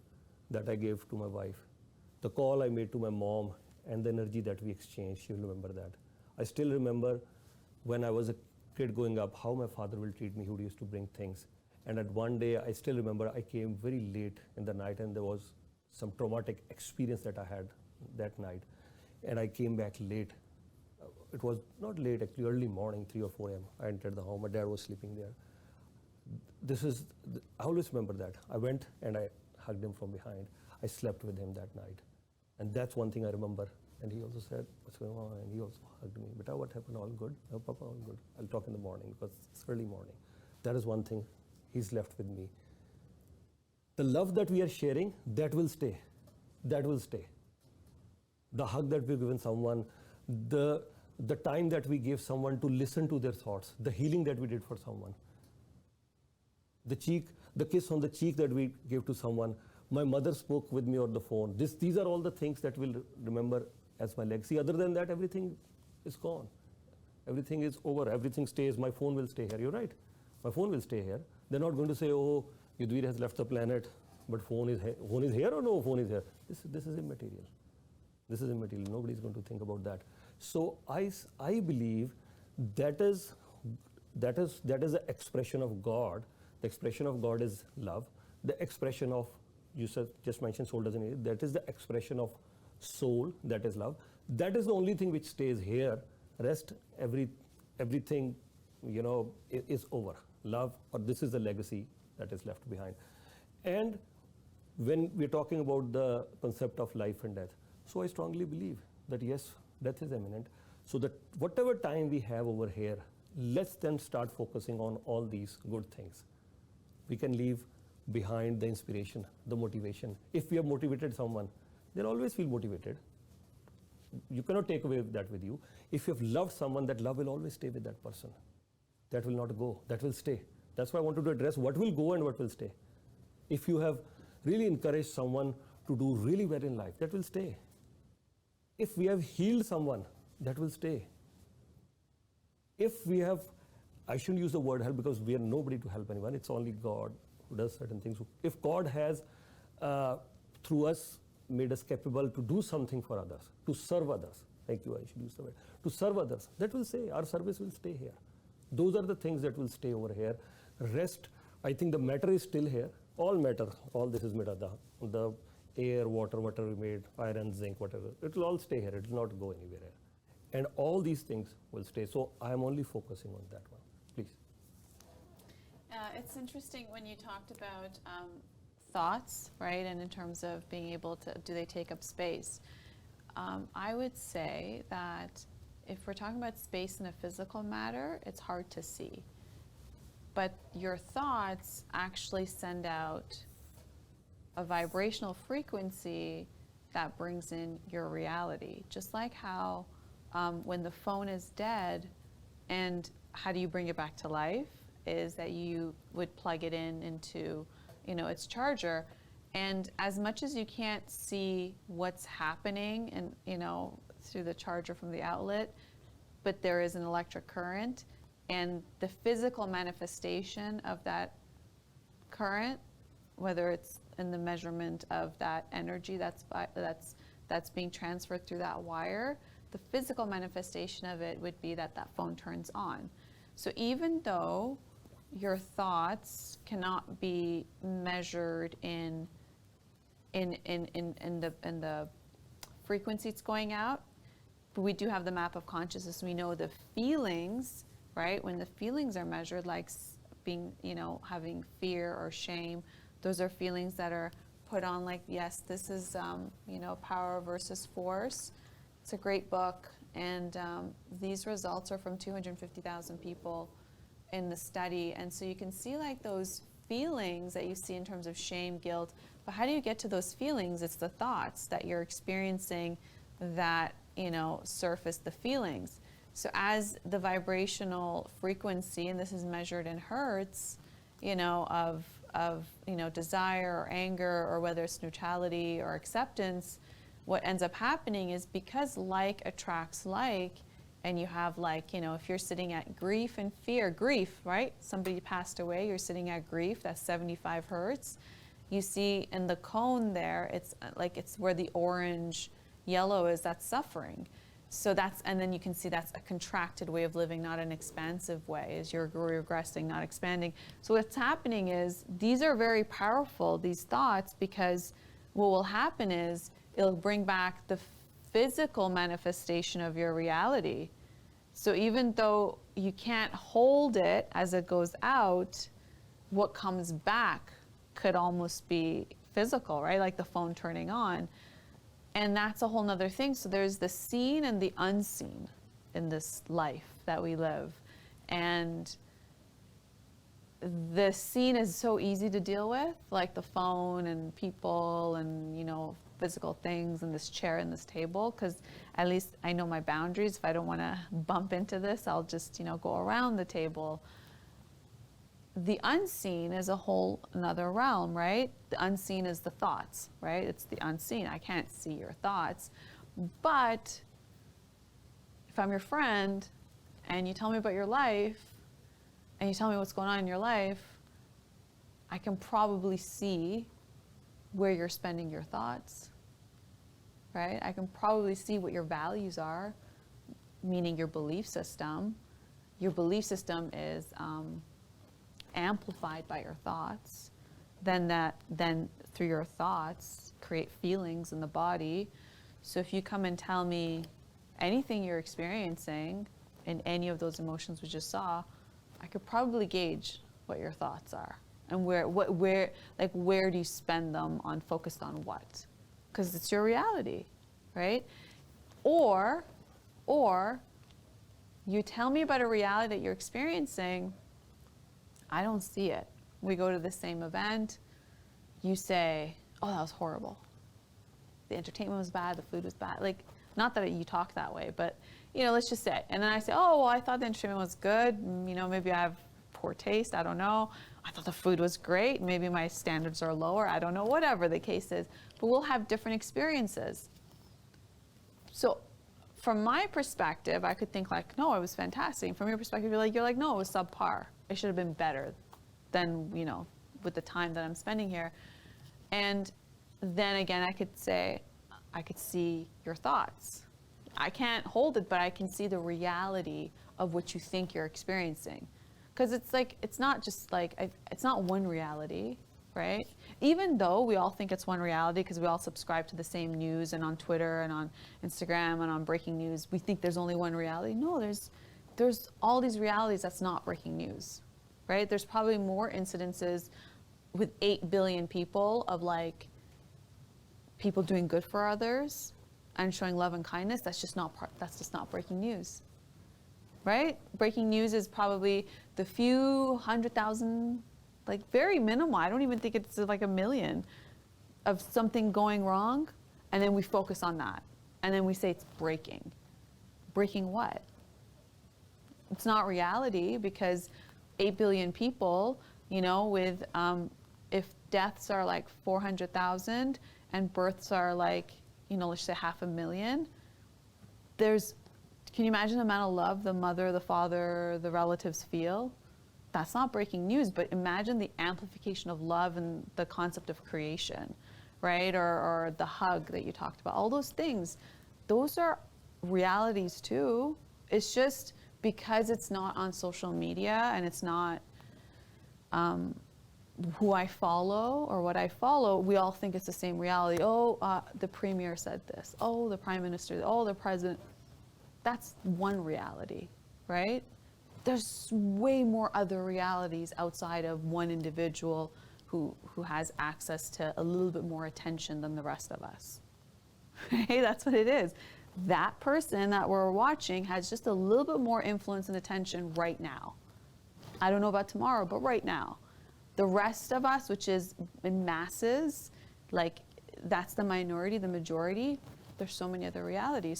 that I gave to my wife, the call I made to my mom, and the energy that we exchanged, she will remember that. I still remember when I was a kid growing up, how my father will treat me. He would used to bring things. And at one day, I still remember I came very late in the night, and there was some traumatic experience that I had that night. And I came back late. It was not late, actually early morning, 3 or 4 a.m. I entered the home. My dad was sleeping there. I always remember that. I went and I hugged him from behind. I slept with him that night. And that's one thing I remember. And he also said, what's going on? And he also hugged me. Beta, what happened? All good? No, Papa, all good. I'll talk in the morning because it's early morning. That is one thing he's left with me. The love that we are sharing, that will stay. That will stay. The hug that we've given someone, the time that we gave someone to listen to their thoughts, the healing that we did for someone, the kiss on the cheek that we gave to someone, my mother spoke with me on the phone. These are all the things that we'll remember as my legacy. Other than that, everything is gone. Everything is over. Everything stays. My phone will stay here. You're right. My phone will stay here. They're not going to say, oh, Yudhvir has left the planet, but phone is here or no phone is here. This is immaterial. This is immaterial. Nobody's going to think about that. So I believe that is the expression of God. The expression of God is love. The expression of, you just mentioned soul doesn't need it. That is the expression of soul, that is love. That is the only thing which stays here. Rest, everything, is over. Love, or this is the legacy that is left behind. And when we're talking about the concept of life and death, so I strongly believe that yes, death is imminent. So that whatever time we have over here, let's then start focusing on all these good things. We can leave behind the inspiration, the motivation. If we have motivated someone, they'll always feel motivated. You cannot take away that with you. If you have loved someone, that love will always stay with that person. That will not go, that will stay. That's why I wanted to address what will go and what will stay. If you have really encouraged someone to do really well in life, that will stay. If we have healed someone, that will stay. If we have, I shouldn't use the word help because we are nobody to help anyone, it's only God who does certain things. If God has, through us, made us capable to do something for others, to serve others, thank you, I should use the word, to serve others, that will stay, our service will stay here. Those are the things that will stay over here. Rest, I think the matter is still here. All matter, all this is made of the air, water, whatever we made, iron, zinc, whatever, it will all stay here, it will not go anywhere. And all these things will stay. So I am only focusing on that one. Please. It's interesting when you talked about thoughts, right? And in terms of being able to, do they take up space? I would say that if we're talking about space in a physical matter, it's hard to see. But your thoughts actually send out a vibrational frequency that brings in your reality. Just like how when the phone is dead, and how do you bring it back to life, is that you would plug it into its charger. And as much as you can't see what's happening and through the charger from the outlet, but there is an electric current, and the physical manifestation of that current, whether it's in the measurement of that energy that's being transferred through that wire, the physical manifestation of it would be that phone turns on. So even though your thoughts cannot be measured in the frequency it's going out, but we do have the map of consciousness. We know the feelings, right? When the feelings are measured, like being, having fear or shame, those are feelings that are put on, like, yes, this is, power versus force. It's a great book, and these results are from 250,000 people in the study. And so you can see like those feelings that you see in terms of shame, guilt, but how do you get to those feelings? It's the thoughts that you're experiencing that, surface the feelings. So as the vibrational frequency, and this is measured in hertz, of desire or anger, or whether it's neutrality or acceptance, what ends up happening is, because like attracts like, and you have if you're sitting at grief and fear, grief, right? Somebody passed away, you're sitting at grief, that's 75 hertz. You see in the cone there, it's where the orange yellow is, that's suffering. So and then you can see that's a contracted way of living, not an expansive way, as you're regressing, not expanding. So what's happening is, these are very powerful, these thoughts, because what will happen is, it'll bring back the physical manifestation of your reality. So even though you can't hold it as it goes out, what comes back could almost be physical, right? Like the phone turning on. And that's a whole nother thing. So there's the seen and the unseen in this life that we live. And the seen is so easy to deal with, like the phone and people and, physical things and this chair and this table, because at least I know my boundaries. If I don't want to bump into this, I'll just, go around the table. The unseen is a whole another realm, right? The unseen is the thoughts, right? It's the unseen. I can't see your thoughts. But if I'm your friend and you tell me about your life, and you tell me what's going on in your life, I can probably see where you're spending your thoughts, right? I can probably see what your values are, meaning your belief system. Your belief system is amplified by your thoughts. Then through your thoughts, create feelings in the body. So if you come and tell me anything you're experiencing in any of those emotions we just saw, I could probably gauge what your thoughts are and where do you spend them on, focused on what? Because it's your reality, right? Or you tell me about a reality that you're experiencing, I don't see it. We go to the same event, you say, oh, that was horrible. The entertainment was bad, the food was bad. Like, not that you talk that way, but, let's just say. And then I say, oh, well, I thought the entertainment was good. Maybe I have poor taste, I don't know. I thought the food was great. Maybe my standards are lower, I don't know, whatever the case is. But we'll have different experiences. So from my perspective, I could think like, no, it was fantastic. From your perspective, you're like, no, it was subpar. It should have been better than, with the time that I'm spending here. And then again, I could say, I could see your thoughts. I can't hold it, but I can see the reality of what you think you're experiencing. Because it's not just it's not one reality, right? Even though we all think it's one reality because we all subscribe to the same news, and on Twitter and on Instagram and on breaking news, we think there's only one reality. No, there's all these realities that's not breaking news, right? There's probably more incidences with 8 billion people of people doing good for others and showing love and kindness. That's just not breaking news, right? Breaking news is probably the few 100,000, very minimal. I don't even think it's like a million of something going wrong, and then we focus on that, and then we say it's breaking. Breaking what? It's not reality, because 8 billion people, with if deaths are 400,000 and births are let's say 500,000, can you imagine the amount of love the mother, the father, the relatives feel? That's not breaking news, but imagine the amplification of love and the concept of creation, right? Or the hug that you talked about. All those things, those are realities too. It's just because it's not on social media and it's not who I follow or what I follow, we all think it's the same reality. Oh, the premier said this. Oh, the prime minister. Oh, the president. That's one reality, right? There's way more other realities outside of one individual who has access to a little bit more attention than the rest of us. Hey, that's what it is. That person that we're watching has just a little bit more influence and attention right now. I don't know about tomorrow, but right now. The rest of us, which is in masses, that's the minority, the majority, there's so many other realities.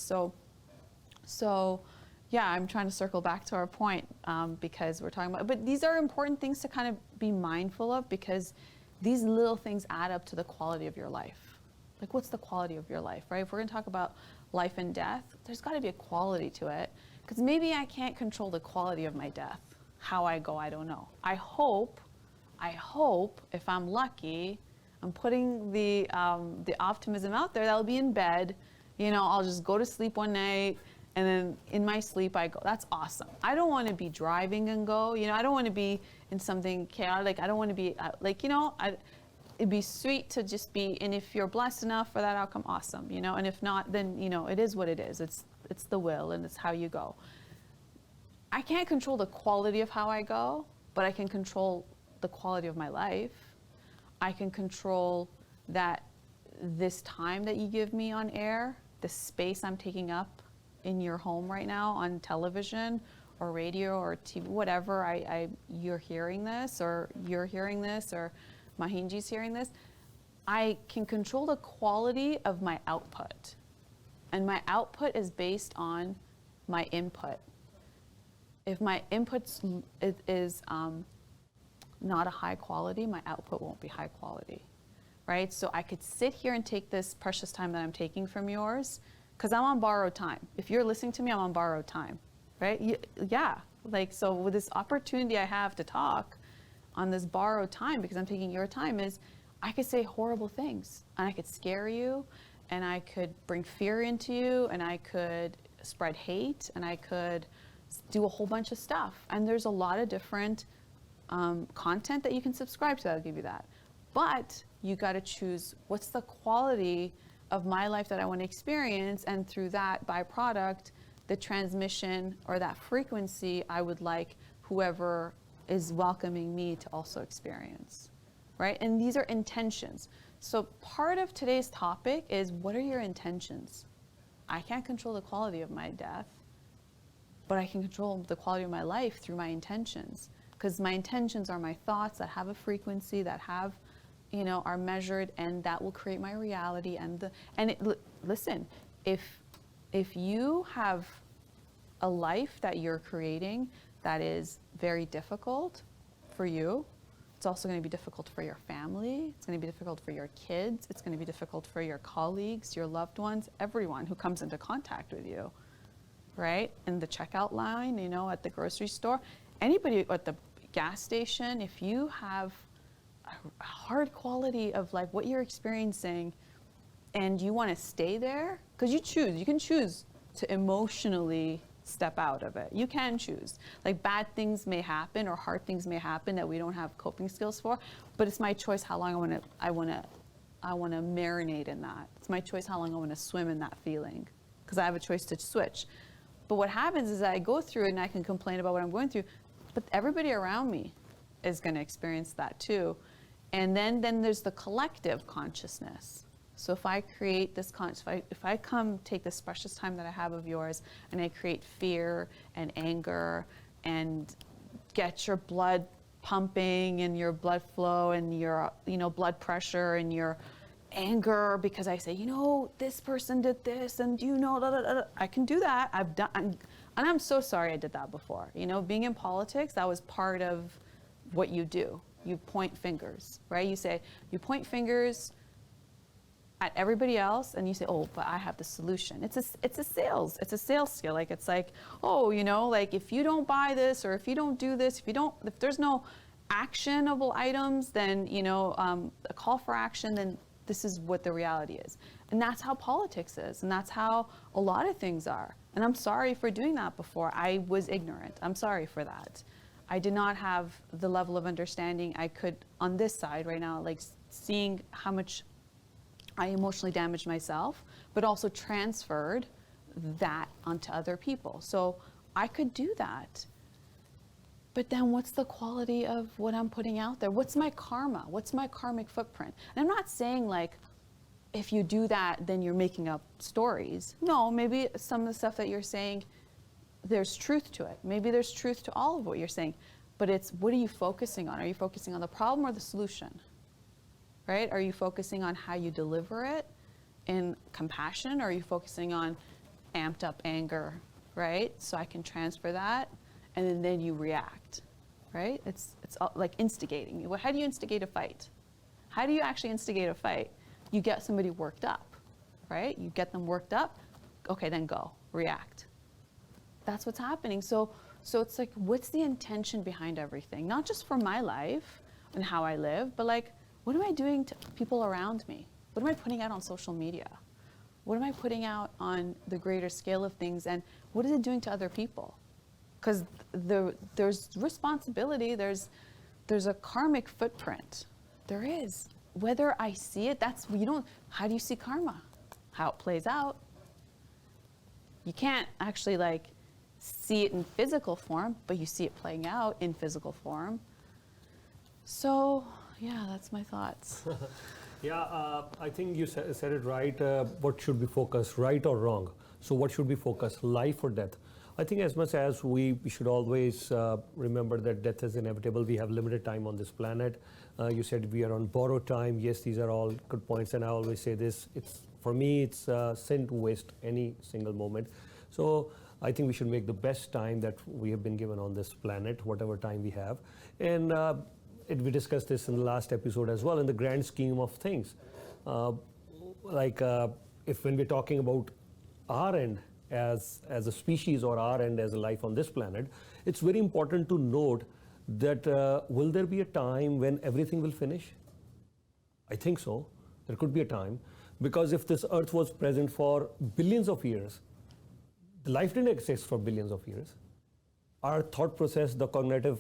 So yeah, I'm trying to circle back to our point because we're talking about, but these are important things to kind of be mindful of, because these little things add up to the quality of your life. What's the quality of your life, right? If we're gonna talk about life and death, there's gotta be a quality to it, because maybe I can't control the quality of my death. How I go, I don't know. I hope, if I'm lucky, I'm putting the optimism out there that I'll be in bed, I'll just go to sleep one night, and then in my sleep I go. That's awesome. I don't want to be driving and go, I don't want to be in something chaotic. I don't want to be it'd be sweet to just be, and if you're blessed enough for that outcome, awesome, and if not, then, it is what it is. It's the will, and it's how you go. I can't control the quality of how I go, but I can control the quality of my life. I can control that this time that you give me on air, the space I'm taking up in your home right now on television or radio or TV, whatever, you're hearing this, or Mahinji's hearing this. I can control the quality of my output. And my output is based on my input. If my input is not a high quality, my output won't be high quality, right? So I could sit here and take this precious time that I'm taking from yours, because I'm on borrowed time. If you're listening to me, I'm on borrowed time. right? Yeah, like, so with this opportunity I have to talk on this borrowed time, because I'm taking your time, is I could say horrible things, and I could scare you, and I could bring fear into you, and I could spread hate, and I could do a whole bunch of stuff. And there's a lot of different content that you can subscribe to that'll give you that. But you got to choose what's the quality of my life that I want to experience, and through that byproduct, the transmission or that frequency I would like whoever is welcoming me to also experience, right? And these are intentions. So part of today's topic is, what are your intentions? I can't control the quality of my death, but I can control the quality of my life through my intentions, because my intentions are my thoughts that have a frequency, that have, you know, are measured, and that will create my reality. Listen, if you have a life that you're creating that is very difficult for you, it's also going to be difficult for your family. It's going to be difficult for your kids. It's going to be difficult for your colleagues, your loved ones, everyone who comes into contact with you, right? In the checkout line, you know, at the grocery store, anybody at the gas station, if you have a hard quality of like what you're experiencing and you want to stay there, because you can choose to emotionally step out of it. You can choose. Like, bad things may happen or hard things may happen that we don't have coping skills for, but it's my choice how long I want to marinate in that. It's my choice how long I want to swim in that feeling, because I have a choice to switch. But what happens is I go through it and I can complain about what I'm going through, but everybody around me is going to experience that too. And then there's the collective consciousness. So if I create this, if I come take this precious time that I have of yours, and I create fear and anger, and get your blood pumping and your blood flow and your, you know, blood pressure and your anger, because I say, you know, this person did this, and you know, da, da, da, da. I can do that. And I'm so sorry I did that before. You know, being in politics, that was part of what you do. You point fingers, right? You point fingers at everybody else, and you say, oh, but I have the solution. It's a sales skill. Like, it's like, oh, you know, like, if you don't buy this, or if you don't do this, if there's no actionable items, then, you know, a call for action, then this is what the reality is. And that's how politics is, and that's how a lot of things are. And I'm sorry for doing that before. I was ignorant. I'm sorry for that. I did not have the level of understanding I could on this side right now, like seeing how much I emotionally damaged myself, but also transferred that onto other people. So I could do that. But then what's the quality of what I'm putting out there? What's my karma? What's my karmic footprint? And I'm not saying like, if you do that, then you're making up stories. No, maybe some of the stuff that you're saying, there's truth to it. Maybe there's truth to all of what you're saying. But it's, what are you focusing on? Are you focusing on the problem or the solution? Right? Are you focusing on how you deliver it in compassion, or are you focusing on amped up anger, right? So I can transfer that, and then you react, right? It's all like instigating. How do you instigate a fight? How do you actually instigate a fight? You get somebody worked up, right? You get them worked up, okay, then go, react. That's what's happening. So it's like, what's the intention behind everything? Not just for my life and how I live, but like, what am I doing to people around me? What am I putting out on social media? What am I putting out on the greater scale of things? And what is it doing to other people? Because there's responsibility, there's a karmic footprint. There is. Whether I see it, how do you see karma? How it plays out. You can't actually like see it in physical form, but you see it playing out in physical form. So, yeah, that's my thoughts. Yeah, I think you said it right. What should be focused, right or wrong? So what should be focused, life or death? I think as much as we should always remember that death is inevitable. We have limited time on this planet. You said we are on borrowed time. Yes, these are all good points, and I always say this. For me, it's sin to waste any single moment. So I think we should make the best time that we have been given on this planet, whatever time we have. And we discussed this in the last episode as well, in the grand scheme of things. If when we're talking about our end, as a species or our end as a life on this planet, it's very important to note that will there be a time when everything will finish? I think so. There could be a time, because if this earth was present for billions of years, the life didn't exist for billions of years. Our thought process, the cognitive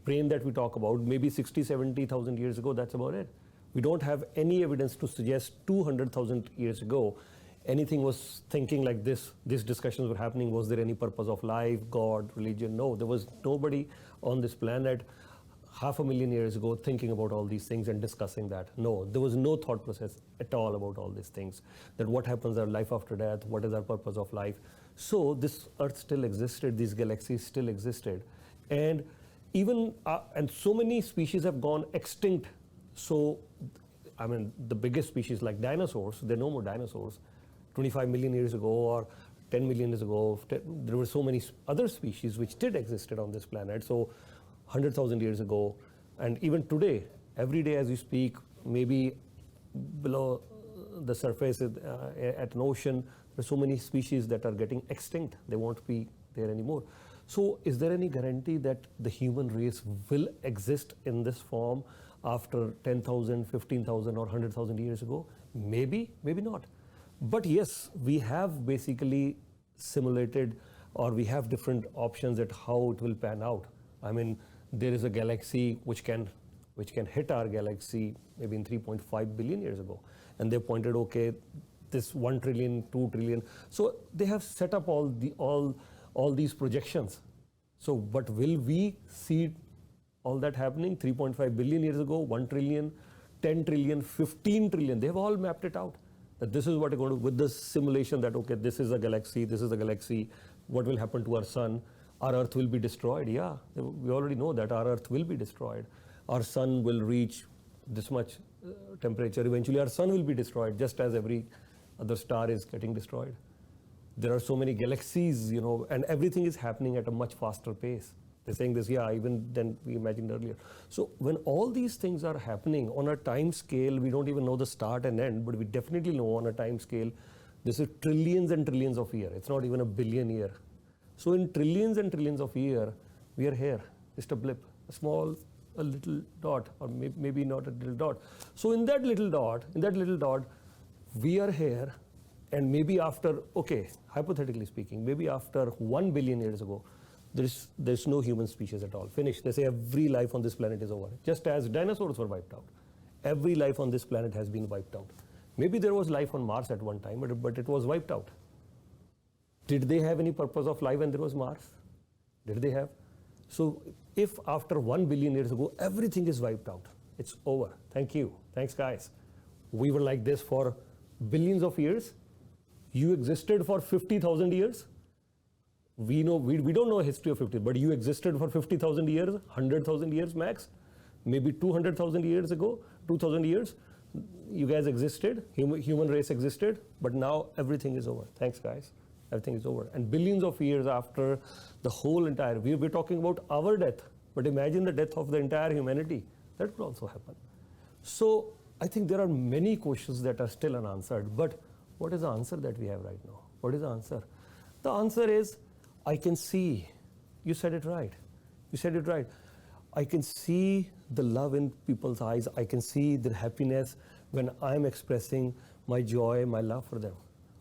brain that we talk about, maybe 60, 70,000 years ago, that's about it. We don't have any evidence to suggest 200,000 years ago anything was thinking like this. These discussions were happening. Was there any purpose of life, God, religion? No, there was nobody on this planet 500,000 years ago thinking about all these things and discussing that. No, there was no thought process at all about all these things. That what happens our life after death, what is our purpose of life. So this earth still existed, these galaxies still existed. And even, and so many species have gone extinct. So, I mean, the biggest species like dinosaurs, there are no more dinosaurs. 25 million years ago or 10 million years ago, there were so many other species which did existed on this planet. So 100,000 years ago, and even today, every day as we speak, maybe below the surface at an ocean, there are so many species that are getting extinct. They won't be there anymore. So is there any guarantee that the human race will exist in this form after 10,000, 15,000 or 100,000 years ago? Maybe, maybe not. But yes, we have basically simulated, or we have different options at how it will pan out. I mean, there is a galaxy which can hit our galaxy maybe in 3.5 billion years ago. And they pointed, okay, this 1 trillion, 2 trillion. So they have set up all these projections. So, but will we see all that happening 3.5 billion years ago, 1 trillion, 10 trillion, 15 trillion? They have all mapped it out. That this is what we're going to, with this simulation that, okay, this is a galaxy, what will happen to our sun? Our Earth will be destroyed. Yeah, we already know that our Earth will be destroyed. Our sun will reach this much temperature. Eventually our sun will be destroyed, just as every other star is getting destroyed. There are so many galaxies, you know, and everything is happening at a much faster pace. They're saying this, yeah, even than we imagined earlier. So when all these things are happening on a time scale, we don't even know the start and end, but we definitely know on a time scale, this is trillions and trillions of years. It's not even a billion year. So in trillions and trillions of years, we are here, just a blip, a little dot, or maybe not a little dot. So in that little dot, we are here, and maybe after, okay, hypothetically speaking, maybe after 1 billion years ago, there's no human species at all. Finished. They say every life on this planet is over. Just as dinosaurs were wiped out. Every life on this planet has been wiped out. Maybe there was life on Mars at one time, but it was wiped out. Did they have any purpose of life when there was Mars? Did they have? So if after 1 billion years ago, everything is wiped out, it's over. Thank you. Thanks, guys. We were like this for billions of years. You existed for 50,000 years. We don't know a history of 50, but you existed for 50,000 years, 100,000 years max, maybe 200,000 years ago, 2,000 years. You guys existed, human race existed, but now everything is over. Thanks, guys. Everything is over. And billions of years after the whole entire, we're talking about our death, but imagine the death of the entire humanity. That could also happen. So I think there are many questions that are still unanswered, but what is the answer that we have right now? What is the answer? The answer is, I can see, you said it right. You said it right. I can see the love in people's eyes. I can see the happiness when I'm expressing my joy, my love for them.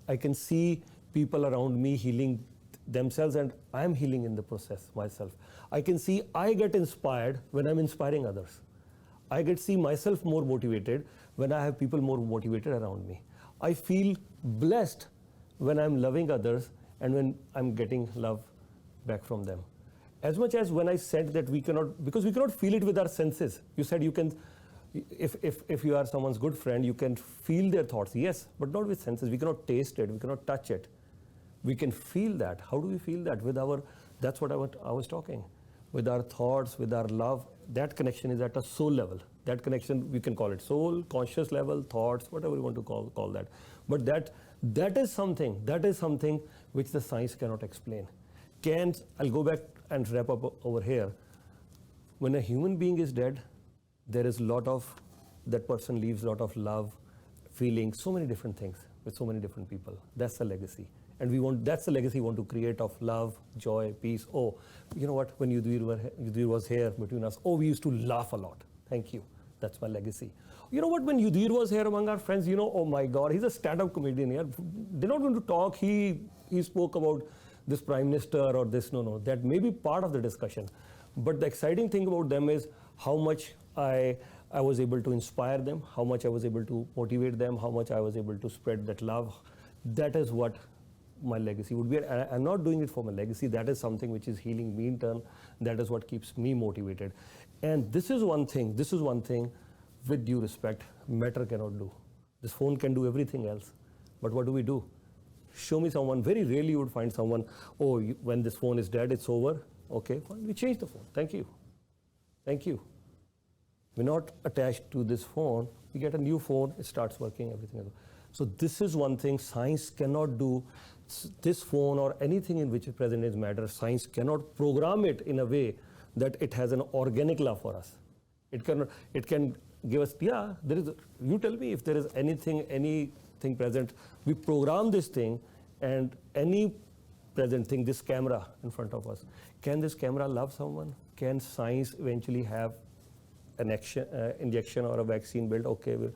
I can see people around me healing themselves, and I'm healing in the process myself. I can see I get inspired when I'm inspiring others. I get to see myself more motivated when I have people more motivated around me. I feel blessed when I'm loving others and when I'm getting love back from them. As much as when I said that we cannot, because we cannot feel it with our senses. You said you can, if you are someone's good friend, you can feel their thoughts. Yes, but not with senses. We cannot taste it. We cannot touch it. We can feel that. How do we feel that? With our, that's what I was talking. With our thoughts, with our love, that connection is at a soul level. That connection, we can call it soul, conscious level, thoughts, whatever you want to call that. But that is something which the science cannot explain. I'll go back and wrap up over here. When a human being is dead, there is that person leaves a lot of love, feeling, so many different things with so many different people. That's the legacy. And that's the legacy we want to create of love, joy, peace. Oh, you know what, when Yudhir was here between us, oh, we used to laugh a lot. Thank you. That's my legacy. You know what, when Yudhir was here among our friends, oh my God, he's a stand-up comedian here. They're not going to talk. He spoke about this prime minister or this, no. That may be part of the discussion. But the exciting thing about them is how much I was able to inspire them, how much I was able to motivate them, how much I was able to spread that love. That is what my legacy would be. I'm not doing it for my legacy. That is something which is healing me in turn. That is what keeps me motivated. And this is one thing, with due respect, matter cannot do. This phone can do everything else. But what do? Show me someone. Very rarely you would find someone, when this phone is dead, it's over. Okay, fine, we change the phone. Thank you. Thank you. We're not attached to this phone. We get a new phone, it starts working, everything else. So this is one thing science cannot do. This phone or anything in which present is matter, science cannot program it in a way that it has an organic love for us. It can give us, you tell me if there is anything present. We program this thing, and any present thing, this camera in front of us, can this camera love someone? Can science eventually have an injection or a vaccine built? Okay, we're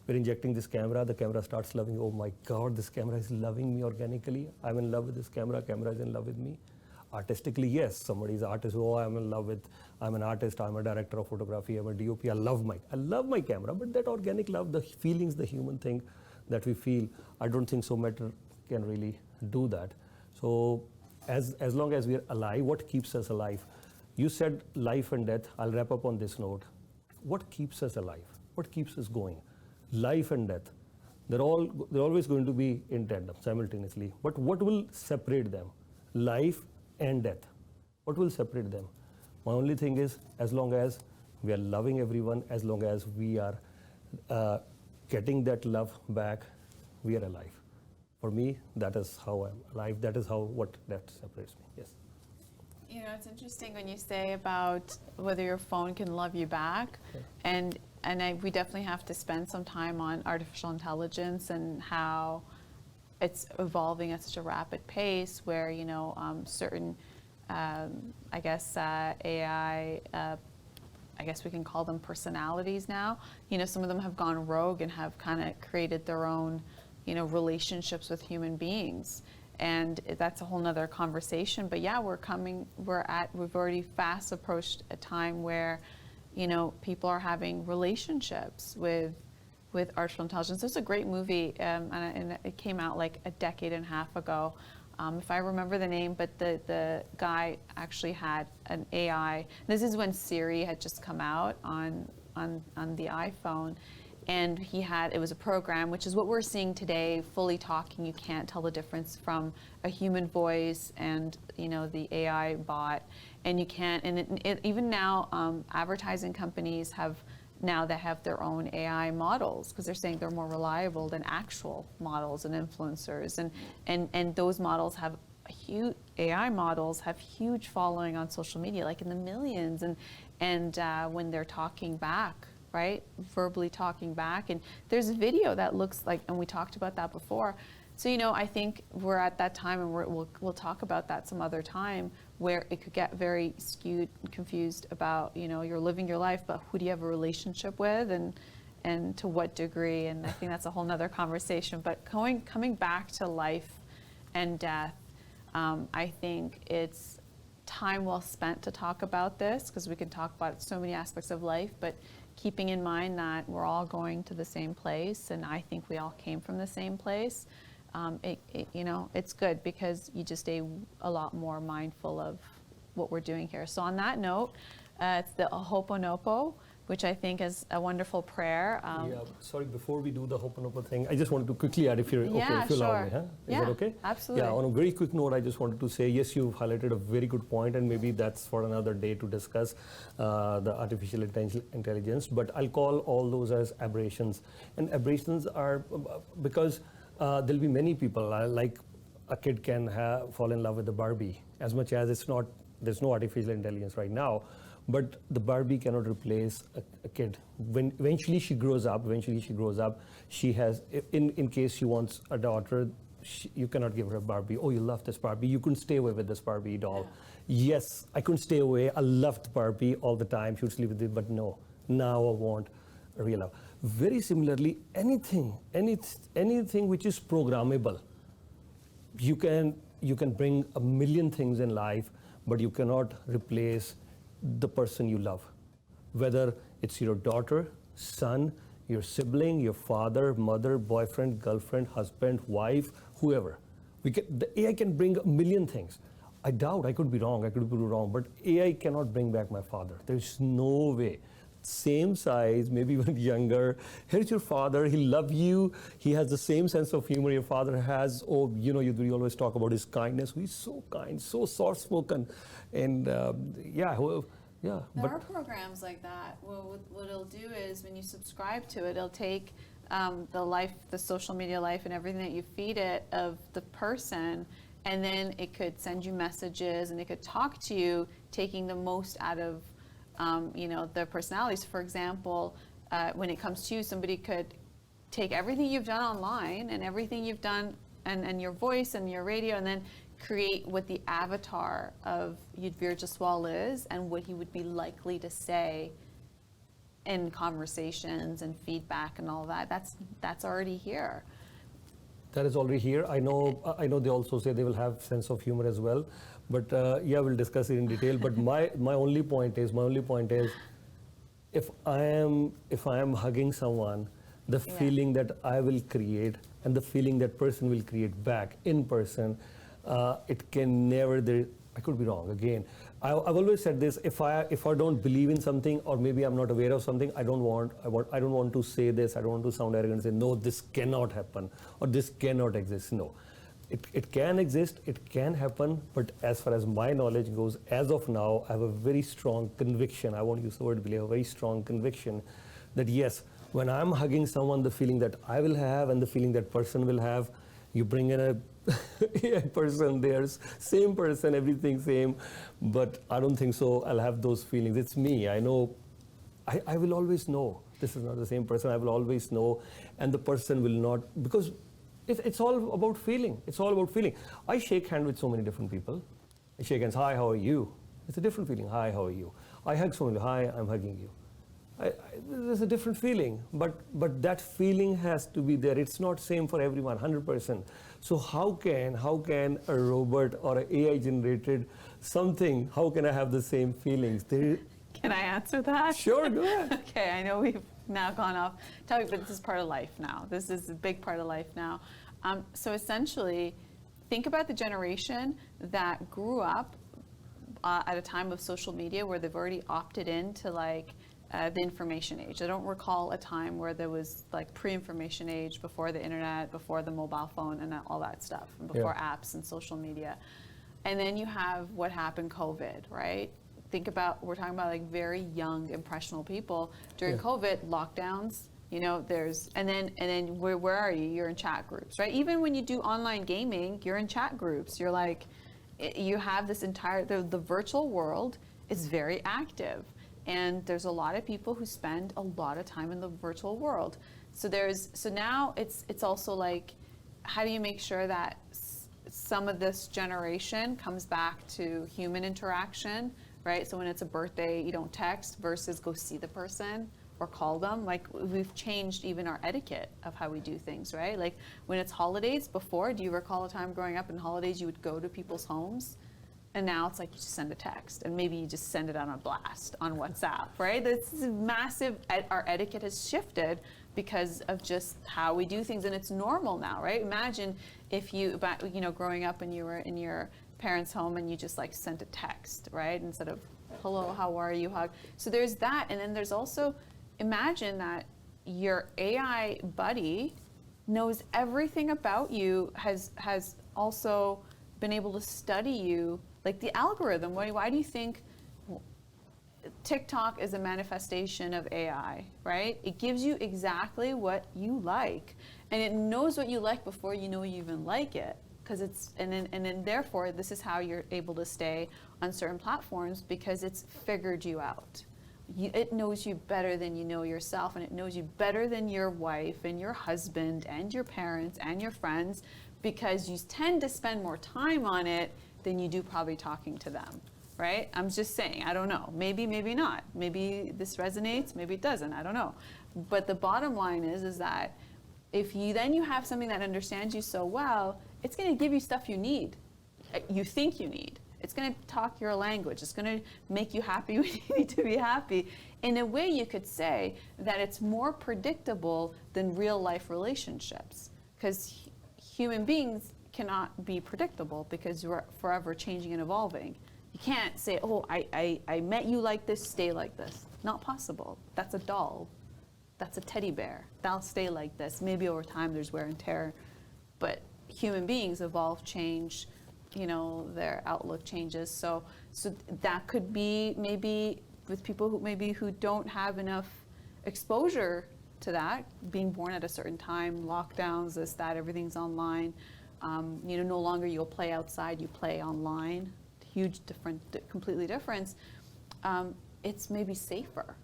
injecting this camera, the camera starts loving, oh my God, this camera is loving me organically. I'm in love with this camera is in love with me. Artistically, yes, somebody's artist, I'm an artist, I'm a director of photography, I'm a DOP, I love my camera, but that organic love, the feelings, the human thing that we feel, I don't think so matter can really do that. So as long as we're alive, what keeps us alive? You said life and death. I'll wrap up on this note. What keeps us alive? What keeps us going? Life and death. They're always going to be in tandem, simultaneously. But what will separate them? Life and death. What will separate them? My only thing is, as long as we are loving everyone, as long as we are getting that love back, we are alive. For me, that is how I'm alive. That is what separates me. Yes. It's interesting when you say about whether your phone can love you back, Okay. and we definitely have to spend some time on artificial intelligence and how it's evolving at such a rapid pace. Where certain, AI. I guess we can call them personalities now. Some of them have gone rogue and have kind of created their own, relationships with human beings. And that's a whole nother conversation. But yeah, we've already fast approached a time where, people are having relationships with artificial intelligence. There's a great movie, and it came out like a decade and a half ago. If I remember the name, but the guy actually had an AI. This is when Siri had just come out on the iPhone. And it was a program, which is what we're seeing today, fully talking. You can't tell the difference from a human voice and, the AI bot. And you can't, even now, advertising companies have their own AI models, because they're saying they're more reliable than actual models and influencers. And those models have AI models have huge following on social media, like in the millions. And when they're talking back, right? Verbally talking back. And there's a video that looks like, and we talked about that before. So, I think we're at that time, and we'll talk about that some other time, where it could get very skewed and confused about, you're living your life, but who do you have a relationship with, and to what degree? And I think that's a whole nother conversation. But coming back to life and death, I think it's time well spent to talk about this, because we can talk about so many aspects of life, but keeping in mind that we're all going to the same place, and I think we all came from the same place. It's good, because you just stay a lot more mindful of what we're doing here. So on that note, it's the Ho'oponopo, which I think is a wonderful prayer. Sorry, before we do the Ho'oponopo thing, I just wanted to quickly add, if you allow me. Huh? Is that okay? Absolutely. Yeah, on a very quick note, I just wanted to say, yes, you've highlighted a very good point, and maybe that's for another day to discuss the artificial intelligence, but I'll call all those as aberrations. And aberrations are because there'll be many people, like a kid can fall in love with the Barbie, as much as there's no artificial intelligence right now. But the Barbie cannot replace a kid. Eventually she grows up, she has, in case she wants a daughter, you cannot give her a Barbie. Oh, you love this Barbie. You couldn't stay away with this Barbie doll. Yes, I couldn't stay away. I loved Barbie all the time. She would sleep with it, but no. Now I want a real love. Very similarly, anything which is programmable, you can bring a million things in life, but you cannot replace the person you love. Whether it's your daughter, son, your sibling, your father, mother, boyfriend, girlfriend, husband, wife, whoever. The AI can bring a million things. I doubt, I could be wrong, but AI cannot bring back my father. There's no way. Same size, maybe even younger. Here's your father, he loves you, he has the same sense of humor your father has. Oh, you always talk about his kindness. He's so kind, so soft-spoken. And There are programs like that. Well, what it'll do is when you subscribe to it, it'll take the social media life and everything that you feed it of the person, and then it could send you messages and it could talk to you, taking the most out of their personalities. For example, when it comes to you, somebody could take everything you've done online and everything you've done and your voice and your radio, and then create what the avatar of Yudhvir Jaswal is and what he would be likely to say in conversations and feedback and all that. That's already here. That is already here. I know they also say they will have sense of humor as well, but we'll discuss it in detail. But my only point is, if I am hugging someone, the feeling that I will create and the feeling that person will create back in person, it can never. I could be wrong again. I've always said this: if I don't believe in something, or maybe I'm not aware of something, I don't want to say this. I don't want to sound arrogant and say no, this cannot happen or this cannot exist. No, it can exist, it can happen. But as far as my knowledge goes, as of now, I have a very strong conviction. I won't use the word believe. A very strong conviction that yes, when I'm hugging someone, the feeling that I will have and the feeling that person will have, you bring in a person, there's same person, everything same, but I don't think so I'll have those feelings. It's me. I know, I will always know this is not the same person. I will always know, and the person will not, because it's all about feeling. It's all about feeling. I shake hands with so many different people. I shake hands, hi, how are you? It's a different feeling, hi, how are you? I hug someone, hi, I'm hugging you. There's a different feeling, but that feeling has to be there. It's not same for everyone, 100%. So how can a robot or an AI generated something, how can I have the same feelings? Can I answer that? Sure, go ahead. Okay, I know we've now gone off topic, but this is part of life now. This is a big part of life now. So essentially, think about the generation that grew up at a time of social media where they've already opted into the information age. I don't recall a time where there was pre-information age, before the internet, before the mobile phone and all that stuff, and before apps and social media. And then you have what happened, COVID, right? We're talking about very young, impressionable people. During COVID, lockdowns, and then where are you? You're in chat groups, right? Even when you do online gaming, you're in chat groups. You're you have this entire, the virtual world is very active. And there's a lot of people who spend a lot of time in the virtual world. So now it's also how do you make sure that some of this generation comes back to human interaction, right? So when it's a birthday, you don't text versus go see the person or call them. We've changed even our etiquette of how we do things, right? When it's holidays, before, do you recall a time growing up in holidays you would go to people's homes? And now it's you just send a text, and maybe you just send it on a blast on WhatsApp, right? This is massive. Our etiquette has shifted because of just how we do things, and it's normal now, right? Imagine if growing up and you were in your parents' home and you just sent a text, right? Instead of hello, how are you, hug. So there's that, and then there's also, imagine that your AI buddy knows everything about you, has also been able to study you. The algorithm, why do you think TikTok is a manifestation of AI, right? It gives you exactly what you like, and it knows what you like before you know you even like it, because and then therefore this is how you're able to stay on certain platforms, because it's figured you out. It knows you better than you know yourself, and it knows you better than your wife and your husband and your parents and your friends, because you tend to spend more time on it than you do probably talking to them, right? I'm just saying, I don't know. Maybe, maybe not. Maybe this resonates, maybe it doesn't, I don't know. But the bottom line is that if you have something that understands you so well, it's gonna give you stuff you need, you think you need. It's gonna talk your language. It's gonna make you happy when you need to be happy. In a way, you could say that it's more predictable than real life relationships, because human beings cannot be predictable because you're forever changing and evolving. You can't say, oh, I met you like this, stay like this. Not possible. That's a doll. That's a teddy bear. They'll stay like this. Maybe over time there's wear and tear, but human beings evolve, change, you know, their outlook changes. So that could be maybe with people who don't have enough exposure to that, being born at a certain time, lockdowns, this, that, everything's online. You know, no longer you'll play outside, you play online. Huge completely difference. It's maybe safer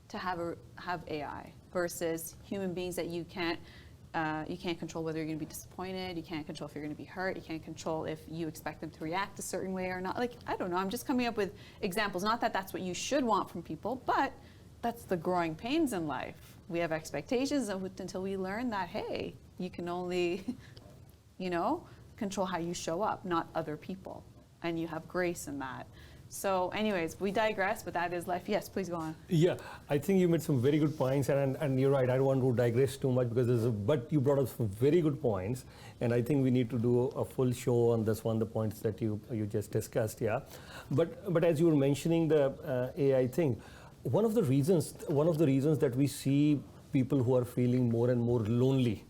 to have AI versus human beings that you can't control whether you're going to be disappointed. You can't control if you're going to be hurt. You can't control if you expect them to react a certain way or not. Like, I don't know. I'm just coming up with examples. Not that that's what you should want from people, but that's the growing pains in life. We have expectations until we learn that, hey, you can only, you know, control how you show up, not other people. And you have grace in that. So anyways, we digress, but that is life. Yes, please go on. Yeah, I think you made some very good points, and you're right, I don't want to digress too much because but you brought up some very good points, and I think we need to do a full show on this one, the points that you just discussed, yeah. But as you were mentioning the AI thing, one of the reasons that we see people who are feeling more and more lonely,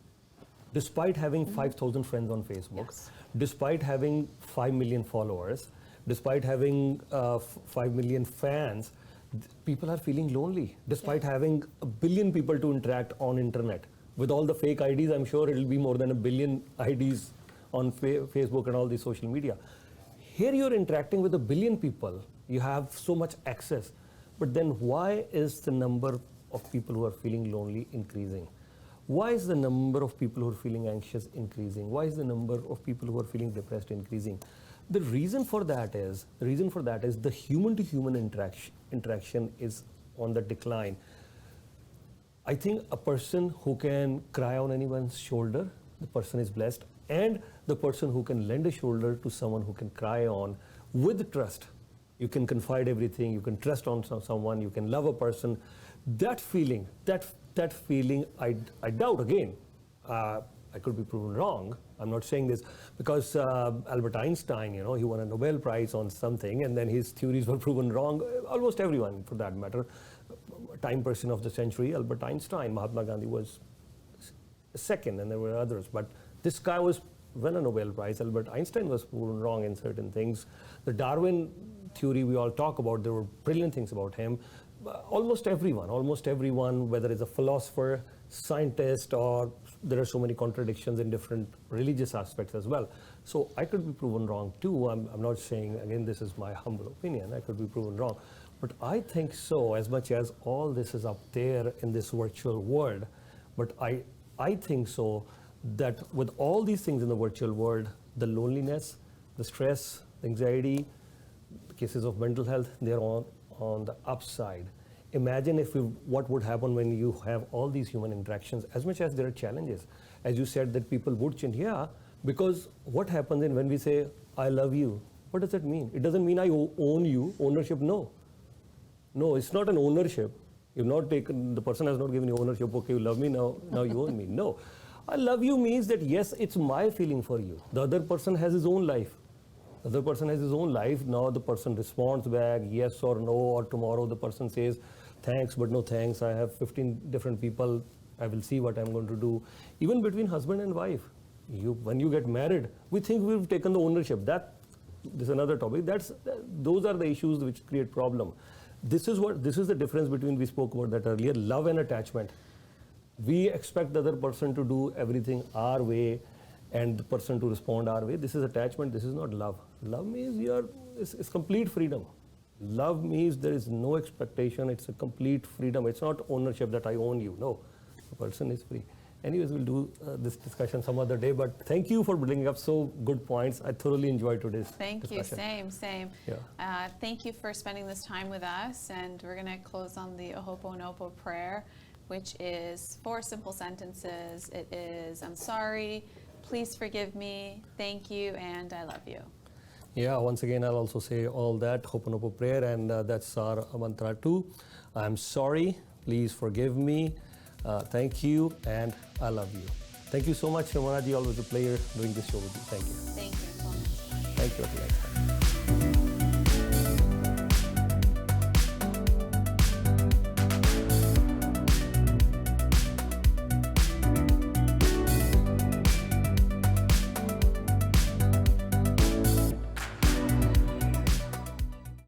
despite having 5,000 friends on Facebook, Yes. despite having 5 million followers, despite having 5 million fans, people are feeling lonely. Despite having 1 billion people to interact on internet. With all the fake IDs, I'm sure it'll be more than 1 billion IDs on Facebook and all the social media. Here you're interacting with 1 billion people. You have so much access. But then why is the number of people who are feeling lonely increasing? Why is the number of people who are feeling anxious increasing? Why is the number of people who are feeling depressed increasing? The reason for that is the human-to-human interaction is on the decline. I think a person who can cry on anyone's shoulder, the person is blessed, and the person who can lend a shoulder to someone who can cry on with trust. You can confide everything, you can trust on someone, you can love a person. That feeling, I doubt again. I could be proven wrong. I'm not saying this because Albert Einstein, you know, he won a Nobel Prize on something, and then his theories were proven wrong. Almost everyone, for that matter. Time person of the century, Albert Einstein. Mahatma Gandhi was second, and there were others. But this guy won a Nobel Prize. Albert Einstein was proven wrong in certain things. The Darwin theory we all talk about, there were brilliant things about him. Almost everyone, whether it's a philosopher, scientist, or there are so many contradictions in different religious aspects as well. So I could be proven wrong too. I'm not saying, again, this is my humble opinion, I could be proven wrong. But I think so, as much as all this is up there in this virtual world, but I think so that with all these things in the virtual world, the loneliness, the stress, the anxiety, cases of mental health, they're on the upside. Imagine what would happen when you have all these human interactions, as much as there are challenges. As you said, that people would change, yeah, because what happens when we say, I love you, what does that mean? It doesn't mean I own you, ownership, no. No, it's not an ownership. You've not taken, the person has not given you ownership, okay, you love me, now you own me. No, I love you means that yes, it's my feeling for you. The other person has his own life. The other person has his own life. Now the person responds back, yes or no, or tomorrow the person says, thanks, but no thanks. I have 15 different people. I will see what I'm going to do. Even between husband and wife, when you get married, we think we've taken the ownership. This is another topic. Those are the issues which create problem. This is the difference between, we spoke about that earlier, love and attachment. We expect the other person to do everything our way and the person to respond our way. This is attachment, this is not love. Love means it's complete freedom. Love means there is no expectation, it's a complete freedom. It's not ownership that I own you, no. The person is free. Anyways, we'll do this discussion some other day. But thank you for bringing up so good points. I thoroughly enjoyed today's Thank you. discussion. Same. Yeah. Thank you for spending this time with us. And we're going to close on the Ho'oponopono prayer, which is 4 simple sentences. It is, I'm sorry, please forgive me, thank you, and I love you. Yeah, once again, I'll also say all that, Ho'oponopono prayer, and that's our mantra too. I'm sorry, please forgive me, thank you, and I love you. Thank you so much, Manaji. Always a pleasure doing this show with you. Thank you. Thank you so much. Thank you. Until next time.